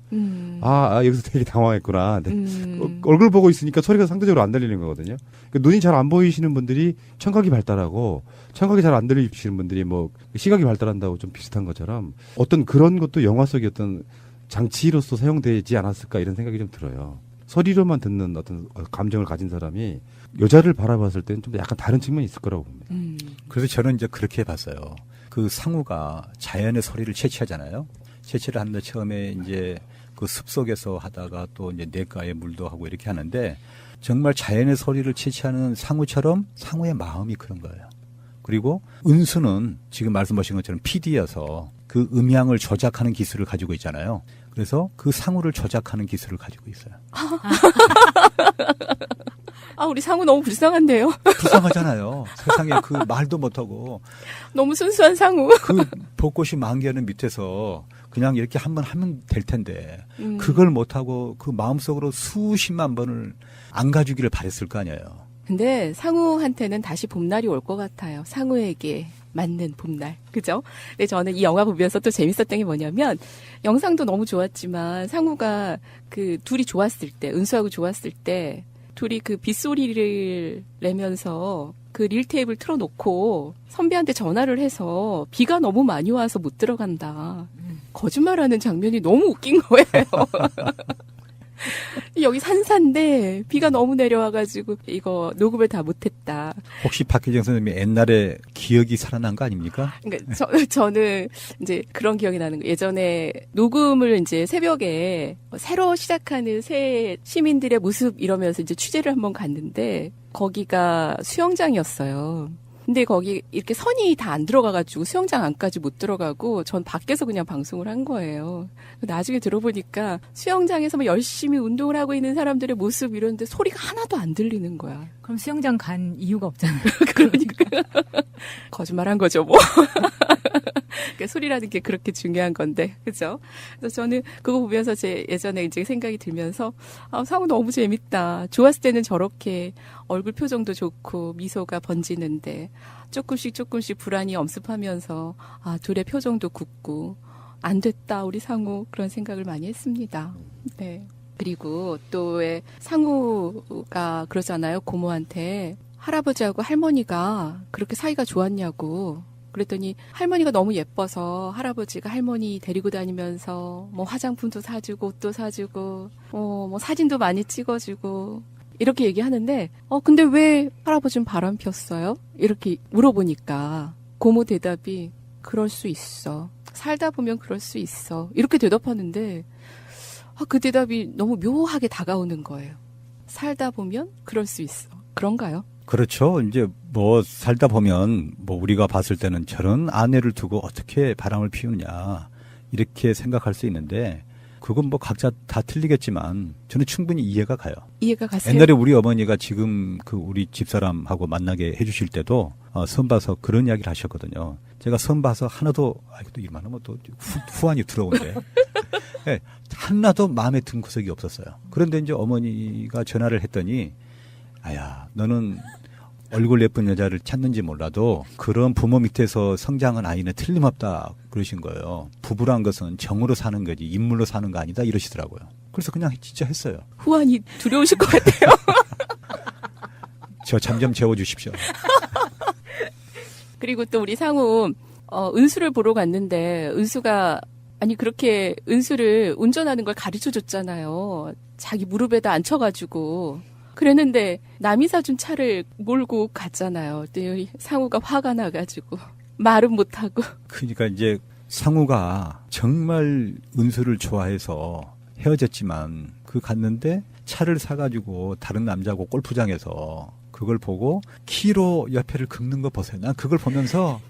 여기서 되게 당황했구나. 얼굴 보고 있으니까 소리가 상대적으로 안 들리는 거거든요. 그러니까 눈이 잘 안 보이시는 분들이 청각이 발달하고 청각이 잘 안 들리시는 분들이 뭐 시각이 발달한다고 좀 비슷한 것처럼 어떤 그런 것도 영화 속의 어떤 장치로서 사용되지 않았을까 이런 생각이 좀 들어요. 소리로만 듣는 어떤 감정을 가진 사람이 여자를 바라봤을 때는 좀 약간 다른 측면이 있을 거라고 봅니다. 그래서 저는 이제 그렇게 봤어요. 그 상우가 자연의 소리를 채취하잖아요. 채취를 하는데 처음에 이제 그 숲속에서 하다가 또 이제 냇가에 물도 하고 이렇게 하는데 정말 자연의 소리를 채취하는 상우처럼 상우의 마음이 그런 거예요. 그리고 은수는 지금 말씀하신 것처럼 PD여서 그 음향을 조작하는 기술을 가지고 있잖아요. 그래서 그 상우를 조작하는 기술을 가지고 있어요. 우리 상우 너무 불쌍한데요? 불쌍하잖아요. 세상에 그 말도 못하고. 너무 순수한 상우. 그 벚꽃이 만개하는 밑에서 그냥 이렇게 한번 하면 될 텐데 그걸 못하고 그 마음속으로 수십만 번을 안 가주기를 바랬을 거 아니에요. 근데 상우한테는 다시 봄날이 올 것 같아요. 상우에게 맞는 봄날. 그죠? 근데 저는 이 영화 보면서 또 재밌었던 게 뭐냐면 영상도 너무 좋았지만 상우가 그 둘이 좋았을 때, 은수하고 좋았을 때 둘이 그 빗소리를 내면서 그 릴테이프를 틀어놓고 선배한테 전화를 해서 비가 너무 많이 와서 못 들어간다. 거짓말하는 장면이 너무 웃긴 거예요. 여기 산사인데 비가 너무 내려와가지고 이거 녹음을 다 못했다. 혹시 박혜정 선생님이 옛날에 기억이 살아난 거 아닙니까? 그러니까 저는 이제 그런 기억이 나는 거예요. 예전에 녹음을 이제 새벽에 새로 시작하는 새 시민들의 모습 이러면서 이제 취재를 한번 갔는데 거기가 수영장이었어요. 근데 거기 이렇게 선이 다 안 들어가가지고 수영장 안까지 못 들어가고 전 밖에서 그냥 방송을 한 거예요. 나중에 들어보니까 수영장에서 뭐 열심히 운동을 하고 있는 사람들의 모습 이런데 소리가 하나도 안 들리는 거야. 그럼 수영장 간 이유가 없잖아요. 그러니까 거짓말한 거죠 뭐. 그러니까 소리라는 게 그렇게 중요한 건데, 그죠? 그래서 저는 그거 보면서 제 예전에 이제 생각이 들면서 상우 너무 재밌다. 좋았을 때는 저렇게 얼굴 표정도 좋고 미소가 번지는데 조금씩 불안이 엄습하면서 둘의 표정도 굳고 안 됐다 우리 상우 그런 생각을 많이 했습니다. 네. 그리고 또 왜 상우가 그러잖아요. 고모한테 할아버지하고 할머니가 그렇게 사이가 좋았냐고. 그랬더니 할머니가 너무 예뻐서 할아버지가 할머니 데리고 다니면서 뭐 화장품도 사주고 옷도 사주고 뭐 사진도 많이 찍어주고 이렇게 얘기하는데 근데 왜 할아버지는 바람 폈어요? 이렇게 물어보니까 고모 대답이 그럴 수 있어. 살다 보면 그럴 수 있어. 이렇게 대답하는데 그 대답이 너무 묘하게 다가오는 거예요. 살다 보면 그럴 수 있어. 그런가요? 그렇죠. 이제 뭐 살다 보면 뭐 우리가 봤을 때는 저런 아내를 두고 어떻게 바람을 피우느냐 이렇게 생각할 수 있는데 그건 뭐 각자 다 틀리겠지만 저는 충분히 이해가 가요. 이해가 가세요? 옛날에 우리 어머니가 지금 그 우리 집사람하고 만나게 해주실 때도 선 봐서 그런 이야기를 하셨거든요. 제가 선 봐서 하나도 또 이만 하면 또 후환이 들어오는데 네, 하나도 마음에 든 구석이 없었어요. 그런데 이제 어머니가 전화를 했더니 아야, 너는 얼굴 예쁜 여자를 찾는지 몰라도 그런 부모 밑에서 성장한 아이는 틀림없다 그러신 거예요. 부부란 것은 정으로 사는 거지 인물로 사는 거 아니다 이러시더라고요. 그래서 그냥 진짜 했어요. 후환이 두려우실 것 같아요. 저 잠 좀 재워주십시오. 그리고 또 우리 상우 은수를 보러 갔는데 은수가 그렇게 은수를 운전하는 걸 가르쳐 줬잖아요. 자기 무릎에다 앉혀가지고 그랬는데 남이 사준 차를 몰고 갔잖아요. 근데 상우가 화가 나가지고 말은 못하고. 그러니까 이제 상우가 정말 은수를 좋아해서 헤어졌지만 갔는데 차를 사가지고 다른 남자하고 골프장에서 그걸 보고 키로 옆에를 긁는 거 보세요. 난 그걸 보면서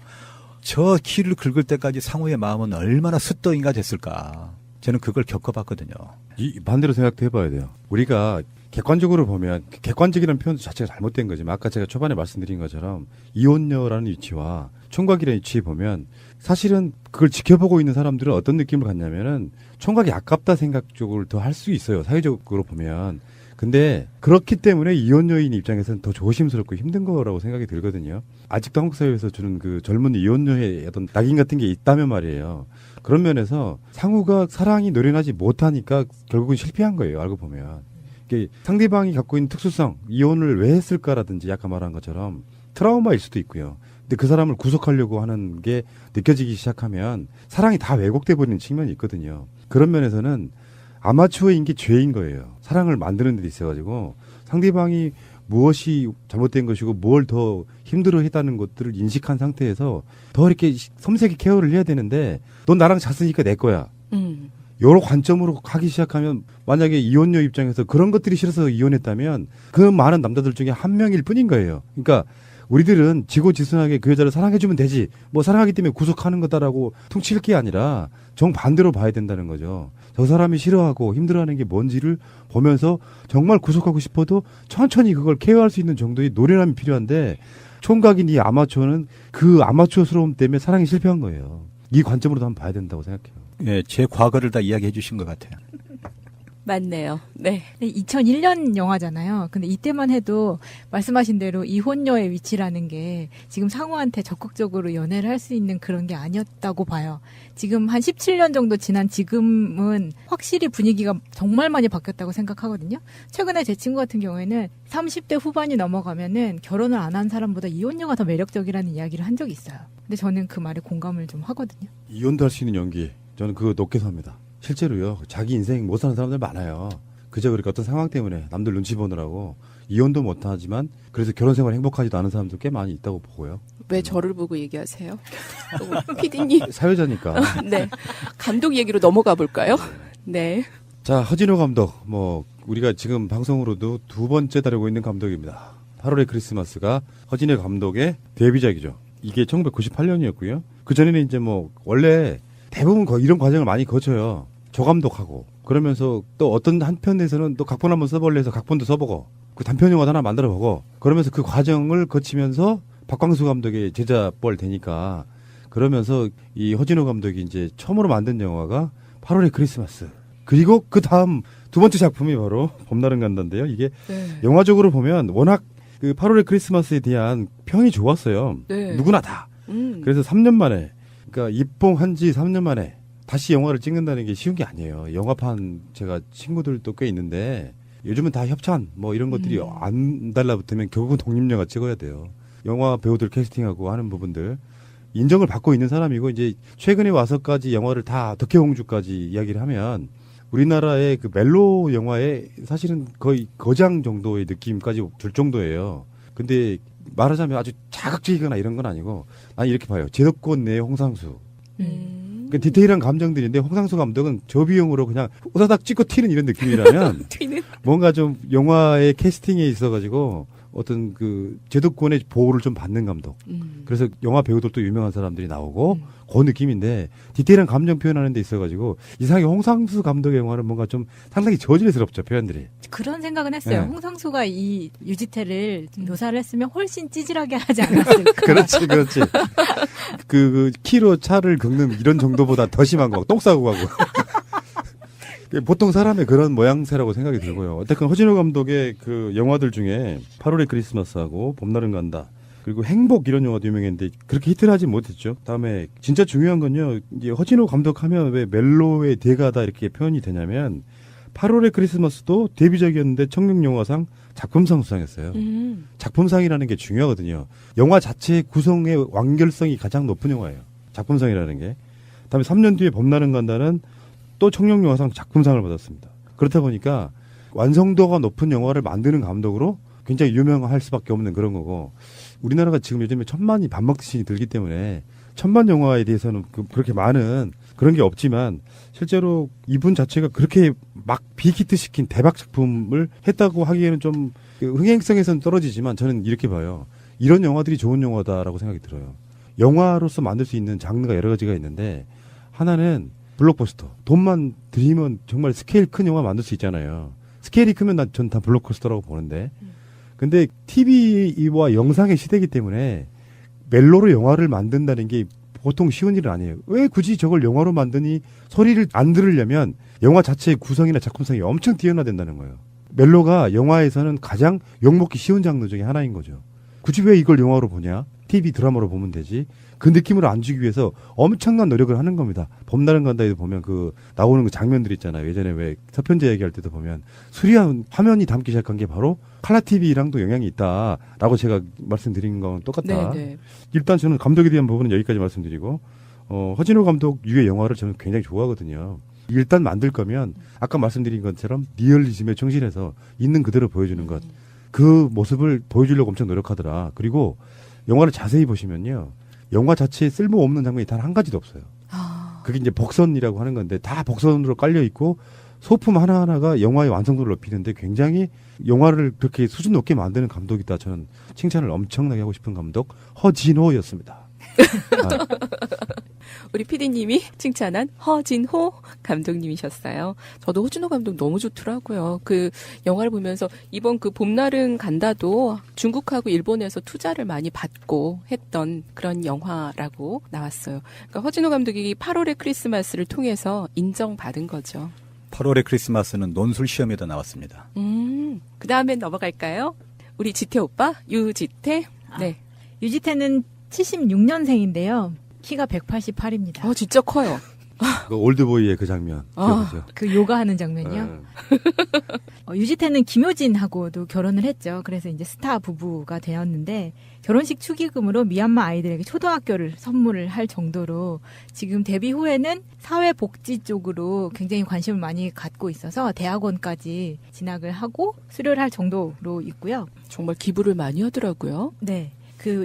저 키를 긁을 때까지 상우의 마음은 얼마나 숫더기가 됐을까. 저는 그걸 겪어봤거든요. 이 반대로 생각도 해봐야 돼요. 우리가 객관적으로 보면 객관적이라는 표현 자체가 잘못된 거지만 아까 제가 초반에 말씀드린 것처럼 이혼녀라는 위치와 총각이라는 위치에 보면 사실은 그걸 지켜보고 있는 사람들은 어떤 느낌을 갖냐면은 총각이 아깝다 생각 쪽을 더 할 수 있어요. 사회적으로 보면. 근데 그렇기 때문에 이혼녀인 입장에서는 더 조심스럽고 힘든 거라고 생각이 들거든요. 아직도 한국 사회에서 주는 그 젊은 이혼녀의 어떤 낙인 같은 게 있다면 말이에요. 그런 면에서 상우가 사랑이 노련하지 못하니까 결국은 실패한 거예요. 알고 보면. 이게 상대방이 갖고 있는 특수성, 이혼을 왜 했을까라든지 아까 말한 것처럼 트라우마일 수도 있고요. 근데 그 사람을 구속하려고 하는 게 느껴지기 시작하면 사랑이 다 왜곡돼 버리는 측면이 있거든요. 그런 면에서는 아마추어인 게 죄인 거예요. 사랑을 만드는 데 있어가지고 상대방이 무엇이 잘못된 것이고 뭘 더 힘들어했다는 것들을 인식한 상태에서 더 이렇게 섬세하게 케어를 해야 되는데 넌 나랑 잤으니까 내 거야. 여러 관점으로 가기 시작하면 만약에 이혼녀 입장에서 그런 것들이 싫어서 이혼했다면 그 많은 남자들 중에 한 명일 뿐인 거예요. 그러니까 우리들은 지고지순하게 그 여자를 사랑해주면 되지 뭐 사랑하기 때문에 구속하는 거다라고 퉁칠 게 아니라 정반대로 봐야 된다는 거죠. 저 사람이 싫어하고 힘들어하는 게 뭔지를 보면서 정말 구속하고 싶어도 천천히 그걸 케어할 수 있는 정도의 노련함이 필요한데 총각인 이 아마추어는 그 아마추어스러움 때문에 사랑이 실패한 거예요. 이 관점으로도 한번 봐야 된다고 생각해요. 네, 제 과거를 다 이야기해 주신 것 같아요. 맞네요. 네. 2001년 영화잖아요. 근데 이때만 해도 말씀하신 대로 이혼녀의 위치라는 게 지금 상우한테 적극적으로 연애를 할 수 있는 그런 게 아니었다고 봐요. 지금 한 17년 정도 지난 지금은 확실히 분위기가 정말 많이 바뀌었다고 생각하거든요. 최근에 제 친구 같은 경우에는 30대 후반이 넘어가면은 결혼을 안 한 사람보다 이혼녀가 더 매력적이라는 이야기를 한 적이 있어요. 근데 저는 그 말에 공감을 좀 하거든요. 이혼도 할 수 있는 연기. 저는 그거 높게 삽니다. 실제로요. 자기 인생 못 사는 사람들 많아요. 그저 그렇게 어떤 상황 때문에 남들 눈치 보느라고 이혼도 못하지만 그래서 결혼 생활 행복하지도 않은 사람도 꽤 많이 있다고 보고요. 왜 저를 보고 얘기하세요? 피디님. 사회자니까. 네. 감독 얘기로 넘어가 볼까요? 네. 자, 허진호 감독. 우리가 지금 방송으로도 두 번째 다루고 있는 감독입니다. 8월의 크리스마스가 허진호 감독의 데뷔작이죠. 이게 1998년이었고요. 그 전에는 이제 뭐 원래 대부분 이런 과정을 많이 거쳐요. 조감독하고 그러면서 또 어떤 한편에서는 또 각본 한번 써볼래 해서 각본도 써보고 그 단편 영화도 하나 만들어보고 그러면서 그 과정을 거치면서 박광수 감독의 제자뻘 되니까 그러면서 이 허진호 감독이 이제 처음으로 만든 영화가 8월의 크리스마스. 그리고 그 다음 두 번째 작품이 바로 봄날은 간다인데요. 이게 영화적으로 보면 워낙 그 8월의 크리스마스에 대한 평이 좋았어요. 누구나 다. 그래서 3년 만에 그러니까 입봉한 지 3년 만에 다시 영화를 찍는다는 게 쉬운 게 아니에요. 영화판 제가 친구들도 꽤 있는데 요즘은 다 협찬 뭐 이런 것들이 안 달라붙으면 결국은 독립영화 찍어야 돼요. 영화 배우들 캐스팅하고 하는 부분들 인정을 받고 있는 사람이고 이제 최근에 와서까지 영화를 다 덕혜옹주까지 이야기를 하면 우리나라의 그 멜로 영화의 사실은 거의 거장 정도의 느낌까지 줄 정도예요. 근데 말하자면 아주 자극적이거나 이런 건 아니고 난 이렇게 봐요. 제도권 내 홍상수. 그 디테일한 감정들인데 홍상수 감독은 저비용으로 그냥 오다닥 찍고 튀는 이런 느낌이라면 뭔가 좀 영화의 캐스팅에 있어가지고 어떤 그 제도권의 보호를 좀 받는 감독. 그래서 영화 배우들도 유명한 사람들이 나오고 그 느낌인데 디테일한 감정 표현하는 데 있어가지고 이상하게 홍상수 감독의 영화는 뭔가 좀 상당히 저질스럽죠 표현들이. 그런 생각은 했어요. 네. 홍상수가 이 유지태를 묘사를 했으면 훨씬 찌질하게 하지 않았을까. 그렇지. 그 키로 차를 긁는 이런 정도보다 더 심한 거, 똥 싸고 가고. 보통 사람의 그런 모양새라고 생각이 들고요. 어쨌든 허진호 감독의 그 영화들 중에 8월의 크리스마스하고 봄날은 간다. 그리고 행복 이런 영화도 유명했는데 그렇게 히트를 하지 못했죠. 다음에 진짜 중요한 건요. 이제 허진호 감독하면 왜 멜로의 대가다 이렇게 표현이 되냐면 8월의 크리스마스도 데뷔작이었는데 청룡영화상 작품상 수상했어요. 작품상이라는 게 중요하거든요. 영화 자체의 구성의 완결성이 가장 높은 영화예요. 작품상이라는 게. 다음에 3년 뒤에 봄날은 간다는 또 청룡영화상 작품상을 받았습니다. 그렇다 보니까 완성도가 높은 영화를 만드는 감독으로 굉장히 유명할 수밖에 없는 그런 거고 우리나라가 지금 요즘에 천만이 밥 먹듯이 들기 때문에 천만 영화에 대해서는 그렇게 많은 그런 게 없지만 실제로 이분 자체가 그렇게 막 빅히트시킨 대박 작품을 했다고 하기에는 좀 흥행성에서는 떨어지지만 저는 이렇게 봐요. 이런 영화들이 좋은 영화다라고 생각이 들어요. 영화로서 만들 수 있는 장르가 여러 가지가 있는데 하나는 블록버스터. 돈만 들이면 정말 스케일 큰 영화 만들 수 있잖아요. 스케일이 크면 전 다 블록버스터라고 보는데. 근데 TV와 영상의 시대이기 때문에 멜로로 영화를 만든다는 게 보통 쉬운 일은 아니에요. 왜 굳이 저걸 영화로 만드니 소리를 안 들으려면 영화 자체의 구성이나 작품성이 엄청 뛰어나된다는 거예요. 멜로가 영화에서는 가장 욕먹기 쉬운 장르 중에 하나인 거죠. 굳이 왜 이걸 영화로 보냐? TV 드라마로 보면 되지. 그 느낌을 안 주기 위해서 엄청난 노력을 하는 겁니다. 봄날은 간다에도 보면 그 나오는 그 장면들 있잖아요. 예전에 왜 서편제 얘기할 때도 보면 수리한 화면이 담기 시작한 게 바로 칼라 TV랑도 영향이 있다라고 제가 말씀드린 건 똑같다. 네네. 일단 저는 감독에 대한 부분은 여기까지 말씀드리고 허진호 감독 유의 영화를 저는 굉장히 좋아하거든요. 일단 만들 거면 아까 말씀드린 것처럼 리얼리즘에 충실해서 있는 그대로 보여주는 것. 그 모습을 보여주려고 엄청 노력하더라. 그리고 영화를 자세히 보시면요. 영화 자체에 쓸모없는 장면이 단 한 가지도 없어요. 그게 이제 복선이라고 하는 건데 다 복선으로 깔려 있고 소품 하나하나가 영화의 완성도를 높이는데 굉장히 영화를 그렇게 수준 높게 만드는 감독이다. 저는 칭찬을 엄청나게 하고 싶은 감독 허진호였습니다. 우리 PD님이 칭찬한 허진호 감독님이셨어요. 저도 허진호 감독 너무 좋더라고요. 그 영화를 보면서 이번 그 봄날은 간다도 중국하고 일본에서 투자를 많이 받고 했던 그런 영화라고 나왔어요. 그러니까 허진호 감독이 8월의 크리스마스를 통해서 인정받은 거죠. 8월의 크리스마스는 논술 시험에도 나왔습니다. 그 다음엔 넘어갈까요? 우리 지태 오빠, 유지태. 네. 유지태는 76년생인데요. 키가 188입니다. 진짜 커요. 그 올드보이의 그 장면. 기억하죠? 그 요가하는 장면이요? 유지태는 김효진하고도 결혼을 했죠. 그래서 이제 스타 부부가 되었는데 결혼식 축의금으로 미얀마 아이들에게 초등학교를 선물을 할 정도로 지금 데뷔 후에는 사회복지 쪽으로 굉장히 관심을 많이 갖고 있어서 대학원까지 진학을 하고 수료를 할 정도로 있고요. 정말 기부를 많이 하더라고요. 네.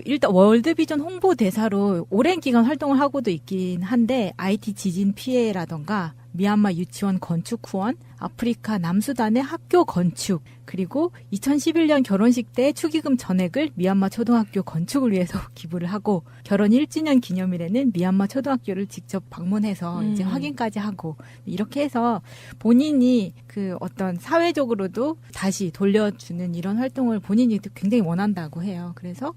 일단 월드비전 홍보대사로 오랜 기간 활동을 하고도 있긴 한데 IT 지진 피해라던가 미얀마 유치원 건축 후원, 아프리카 남수단의 학교 건축, 그리고 2011년 결혼식 때 축의금 전액을 미얀마 초등학교 건축을 위해서 기부를 하고, 결혼 1주년 기념일에는 미얀마 초등학교를 직접 방문해서 이제 확인까지 하고, 이렇게 해서 본인이 그 어떤 사회적으로도 다시 돌려주는 이런 활동을 본인이 굉장히 원한다고 해요. 그래서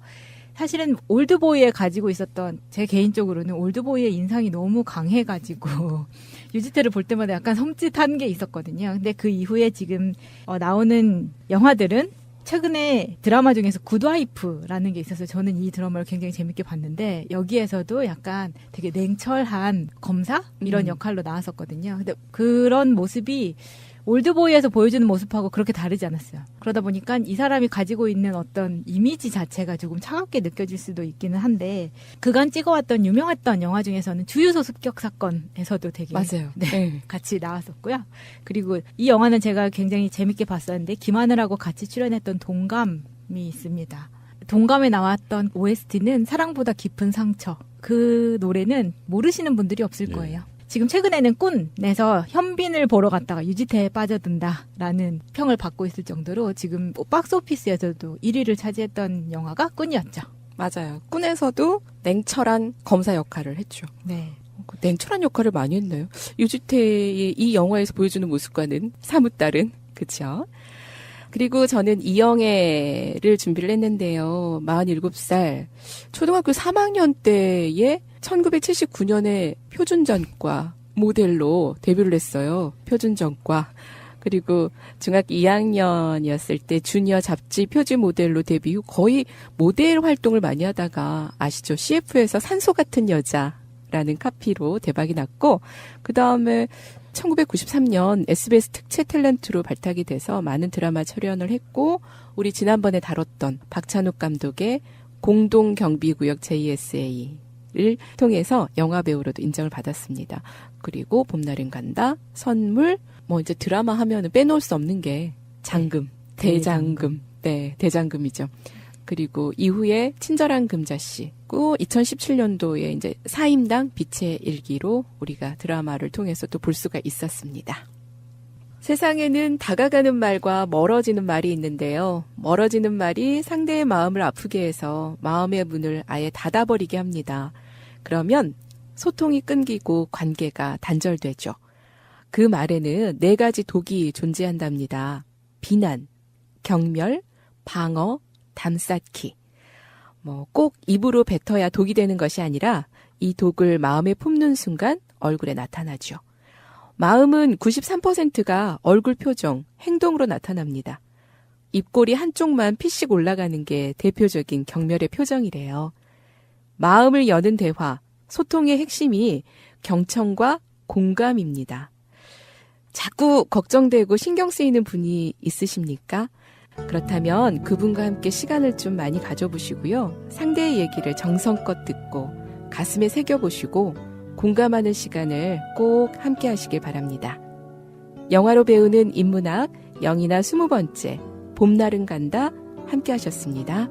사실은 올드보이에 가지고 있었던, 제 개인적으로는 올드보이의 인상이 너무 강해가지고 유지태를 볼 때마다 약간 섬찟한 게 있었거든요. 근데 그 이후에 지금 나오는 영화들은 최근에 드라마 중에서 굿와이프라는 게 있어서 저는 이 드라마를 굉장히 재밌게 봤는데, 여기에서도 약간 되게 냉철한 검사? 이런 역할로 나왔었거든요. 근데 그런 모습이 올드보이에서 보여주는 모습하고 그렇게 다르지 않았어요. 그러다 보니까 이 사람이 가지고 있는 어떤 이미지 자체가 조금 차갑게 느껴질 수도 있기는 한데, 그간 찍어왔던 유명했던 영화 중에서는 주유소 습격 사건에서도 되게 맞아요. 네, 같이 나왔었고요. 그리고 이 영화는 제가 굉장히 재밌게 봤었는데, 김하늘하고 같이 출연했던 동감이 있습니다. 동감에 나왔던 OST는 사랑보다 깊은 상처. 그 노래는 모르시는 분들이 없을 거예요. 지금 최근에는 꾼에서 현빈을 보러 갔다가 유지태에 빠져든다라는 평을 받고 있을 정도로 지금 박스오피스에서도 1위를 차지했던 영화가 꾼이었죠. 맞아요. 꾼에서도 냉철한 검사 역할을 했죠. 네. 냉철한 역할을 많이 했나요? 유지태의 이 영화에서 보여주는 모습과는 사뭇 다른, 그쵸? 그리고 저는 이영애를 준비를 했는데요. 47살, 초등학교 3학년 때에 1979년에 표준전과 모델로 데뷔를 했어요. 표준전과. 그리고 중학교 2학년이었을 때 주니어 잡지 표지 모델로 데뷔 후 거의 모델 활동을 많이 하다가, 아시죠? CF에서 산소 같은 여자라는 카피로 대박이 났고, 그 다음에 1993년 SBS 특채 탤런트로 발탁이 돼서 많은 드라마 출연을 했고, 우리 지난번에 다뤘던 박찬욱 감독의 공동경비구역 JSA를 통해서 영화배우로도 인정을 받았습니다. 그리고 봄날은 간다, 선물, 뭐 이제 드라마 하면은 빼놓을 수 없는 게 장금, 대장금. 네, 대장금이죠. 그리고 이후에 친절한 금자씨, 2017년도에 이제 사임당 빛의 일기로 우리가 드라마를 통해서 또 볼 수가 있었습니다. 세상에는 다가가는 말과 멀어지는 말이 있는데요. 멀어지는 말이 상대의 마음을 아프게 해서 마음의 문을 아예 닫아버리게 합니다. 그러면 소통이 끊기고 관계가 단절되죠. 그 말에는 4가지 독이 존재한답니다. 비난, 경멸, 방어, 담쌓기. 꼭 입으로 뱉어야 독이 되는 것이 아니라 이 독을 마음에 품는 순간 얼굴에 나타나죠. 마음은 93%가 얼굴 표정, 행동으로 나타납니다. 입꼬리 한쪽만 피씩 올라가는 게 대표적인 경멸의 표정이래요. 마음을 여는 대화, 소통의 핵심이 경청과 공감입니다. 자꾸 걱정되고 신경 쓰이는 분이 있으십니까? 그렇다면 그분과 함께 시간을 좀 많이 가져보시고요. 상대의 얘기를 정성껏 듣고 가슴에 새겨보시고 공감하는 시간을 꼭 함께 하시길 바랍니다. 영화로 배우는 인문학, 영이나 20번째, 봄날은 간다 함께 하셨습니다.